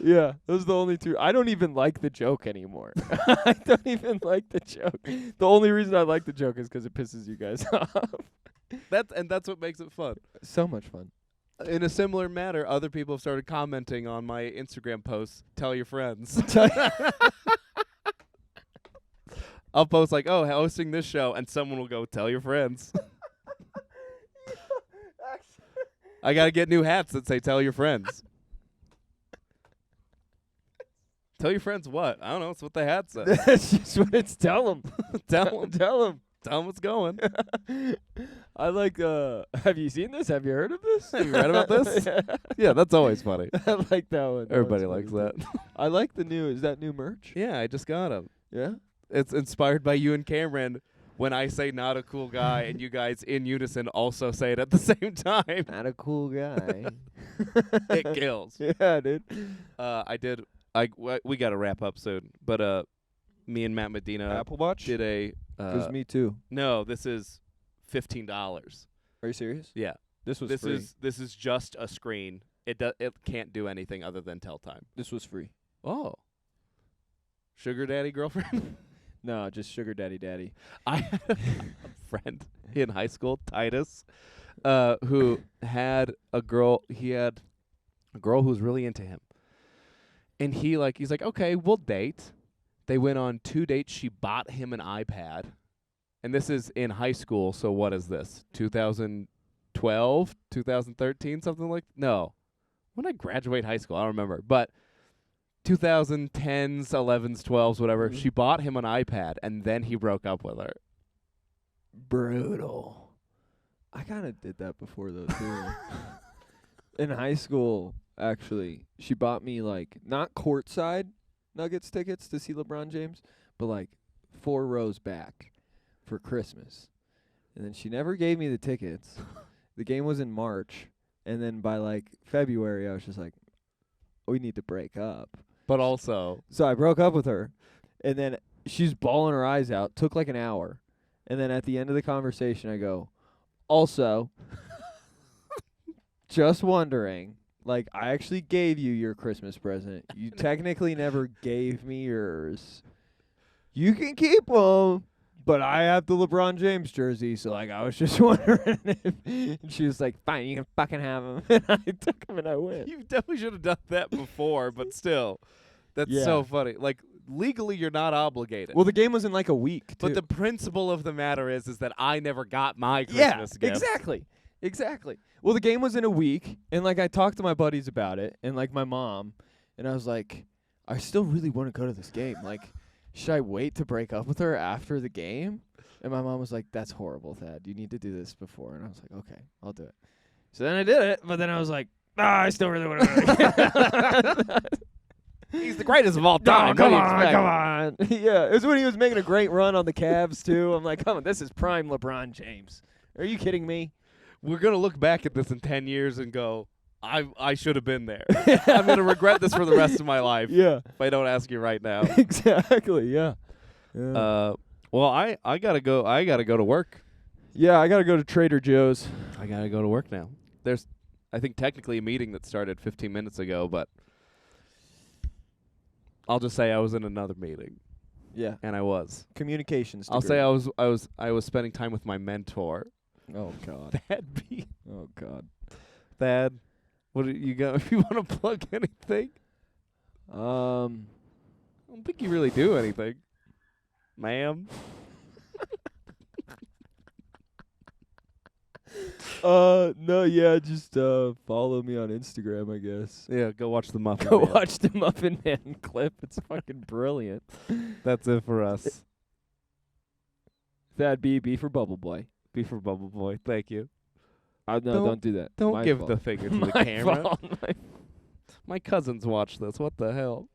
Yeah, those are the only 2. I don't even like the joke anymore. I don't even like the joke. The only reason I like the joke is because it pisses you guys off. That's what makes it fun. So much fun. In a similar manner, other people have started commenting on my Instagram posts. Tell your friends. I'll post like, oh, hosting this show, and someone will go, tell your friends. I got to get new hats that say tell your friends. Tell your friends what? I don't know. It's what the hat says. That's just what it's tell them. Tell them. Tell them. Tell them what's going. I like, have you seen this? Have you heard of this? Have you read about this? Yeah, that's always funny. I like that one. Everybody likes that. I like the new, is that new merch? Yeah, I just got them. Yeah? It's inspired by you and Cameron when I say not a cool guy and you guys in unison also say it at the same time. Not a cool guy. It kills. Yeah, dude. We got to wrap up soon, but me and Matt Medina Apple Watch? did a Because me too. no, this is $15. Are you serious? Yeah. This was This free. is just a screen. It can't do anything other than tell time. This was free. Oh. Sugar daddy girlfriend? No, just sugar daddy. I had a friend in high school, Titus, who had a girl. He had a girl who was really into him, and he's like, okay, we'll date. They went on 2 dates. She bought him an iPad, and this is in high school. So what is this? 2012, 2013, something like no. When did I graduate high school? I don't remember, but 2010s, 11s, 12s, whatever. Mhm. She bought him an iPad, and then he broke up with her. Brutal. I kind of did that before, though, too. In high school, actually, she bought me, like, not courtside Nuggets tickets to see LeBron James, but, like, 4 rows back for Christmas. And then she never gave me the tickets. The game was in March. And then by, like, February, I was just like, we need to break up. But also, So I broke up with her, and then she's bawling her eyes out. Took like an hour. And then at the end of the conversation, I go, also, just wondering, like, I actually gave you your Christmas present. You technically never gave me yours. You can keep them, but I have the LeBron James jersey, so, like, I was just wondering if... And she was like, fine, you can fucking have them. And I took them and I went. you definitely should have done that before, but still. That's Yeah. so funny. Like, legally, you're not obligated. Well, the game was in like a week. Too. but the principle of the matter is that I never got my yeah, Christmas gift. exactly. Well, the game was in a week, and like I talked to my buddies about it, and like my mom, and I was like, I still really want to go to this game. Like, should I wait to break up with her after the game? And my mom was like, that's horrible, Thad. You need to do this before. And I was like, okay, I'll do it. So then I did it, but then I was like, I still really want to. He's the greatest of all No, time. come What do you on, expect? come on. Yeah, it was when he was making a great run on the Cavs, too. I'm like, come on, this is prime LeBron James. Are you kidding me? We're going to look back at this in 10 years and go, I should have been there. I'm going to regret this for the rest of my life Yeah. if I don't ask you right now. Exactly, yeah. Well, I got to go. I got to go to work. Yeah, I got to go to Trader Joe's. I got to go to work now. There's, I think, technically a meeting that started 15 minutes ago, but I'll just say I was in another meeting, Yeah. and I was. Communications I'll degree. say I was spending time with my mentor. Oh, God. Thad B. Oh, God. Thad, what do you got? If you want to plug anything, I don't think you really do anything, ma'am. No, yeah, just follow me on Instagram, I guess. Yeah, go watch the Muffin Go Man. watch the Muffin Man clip. It's fucking brilliant. That's it for us. Thad B for Bubble Boy. Be for Bubble Boy. Thank you. No, don't do that. Don't My give fault. the finger to the My camera. fault. My cousins watch this. What the hell?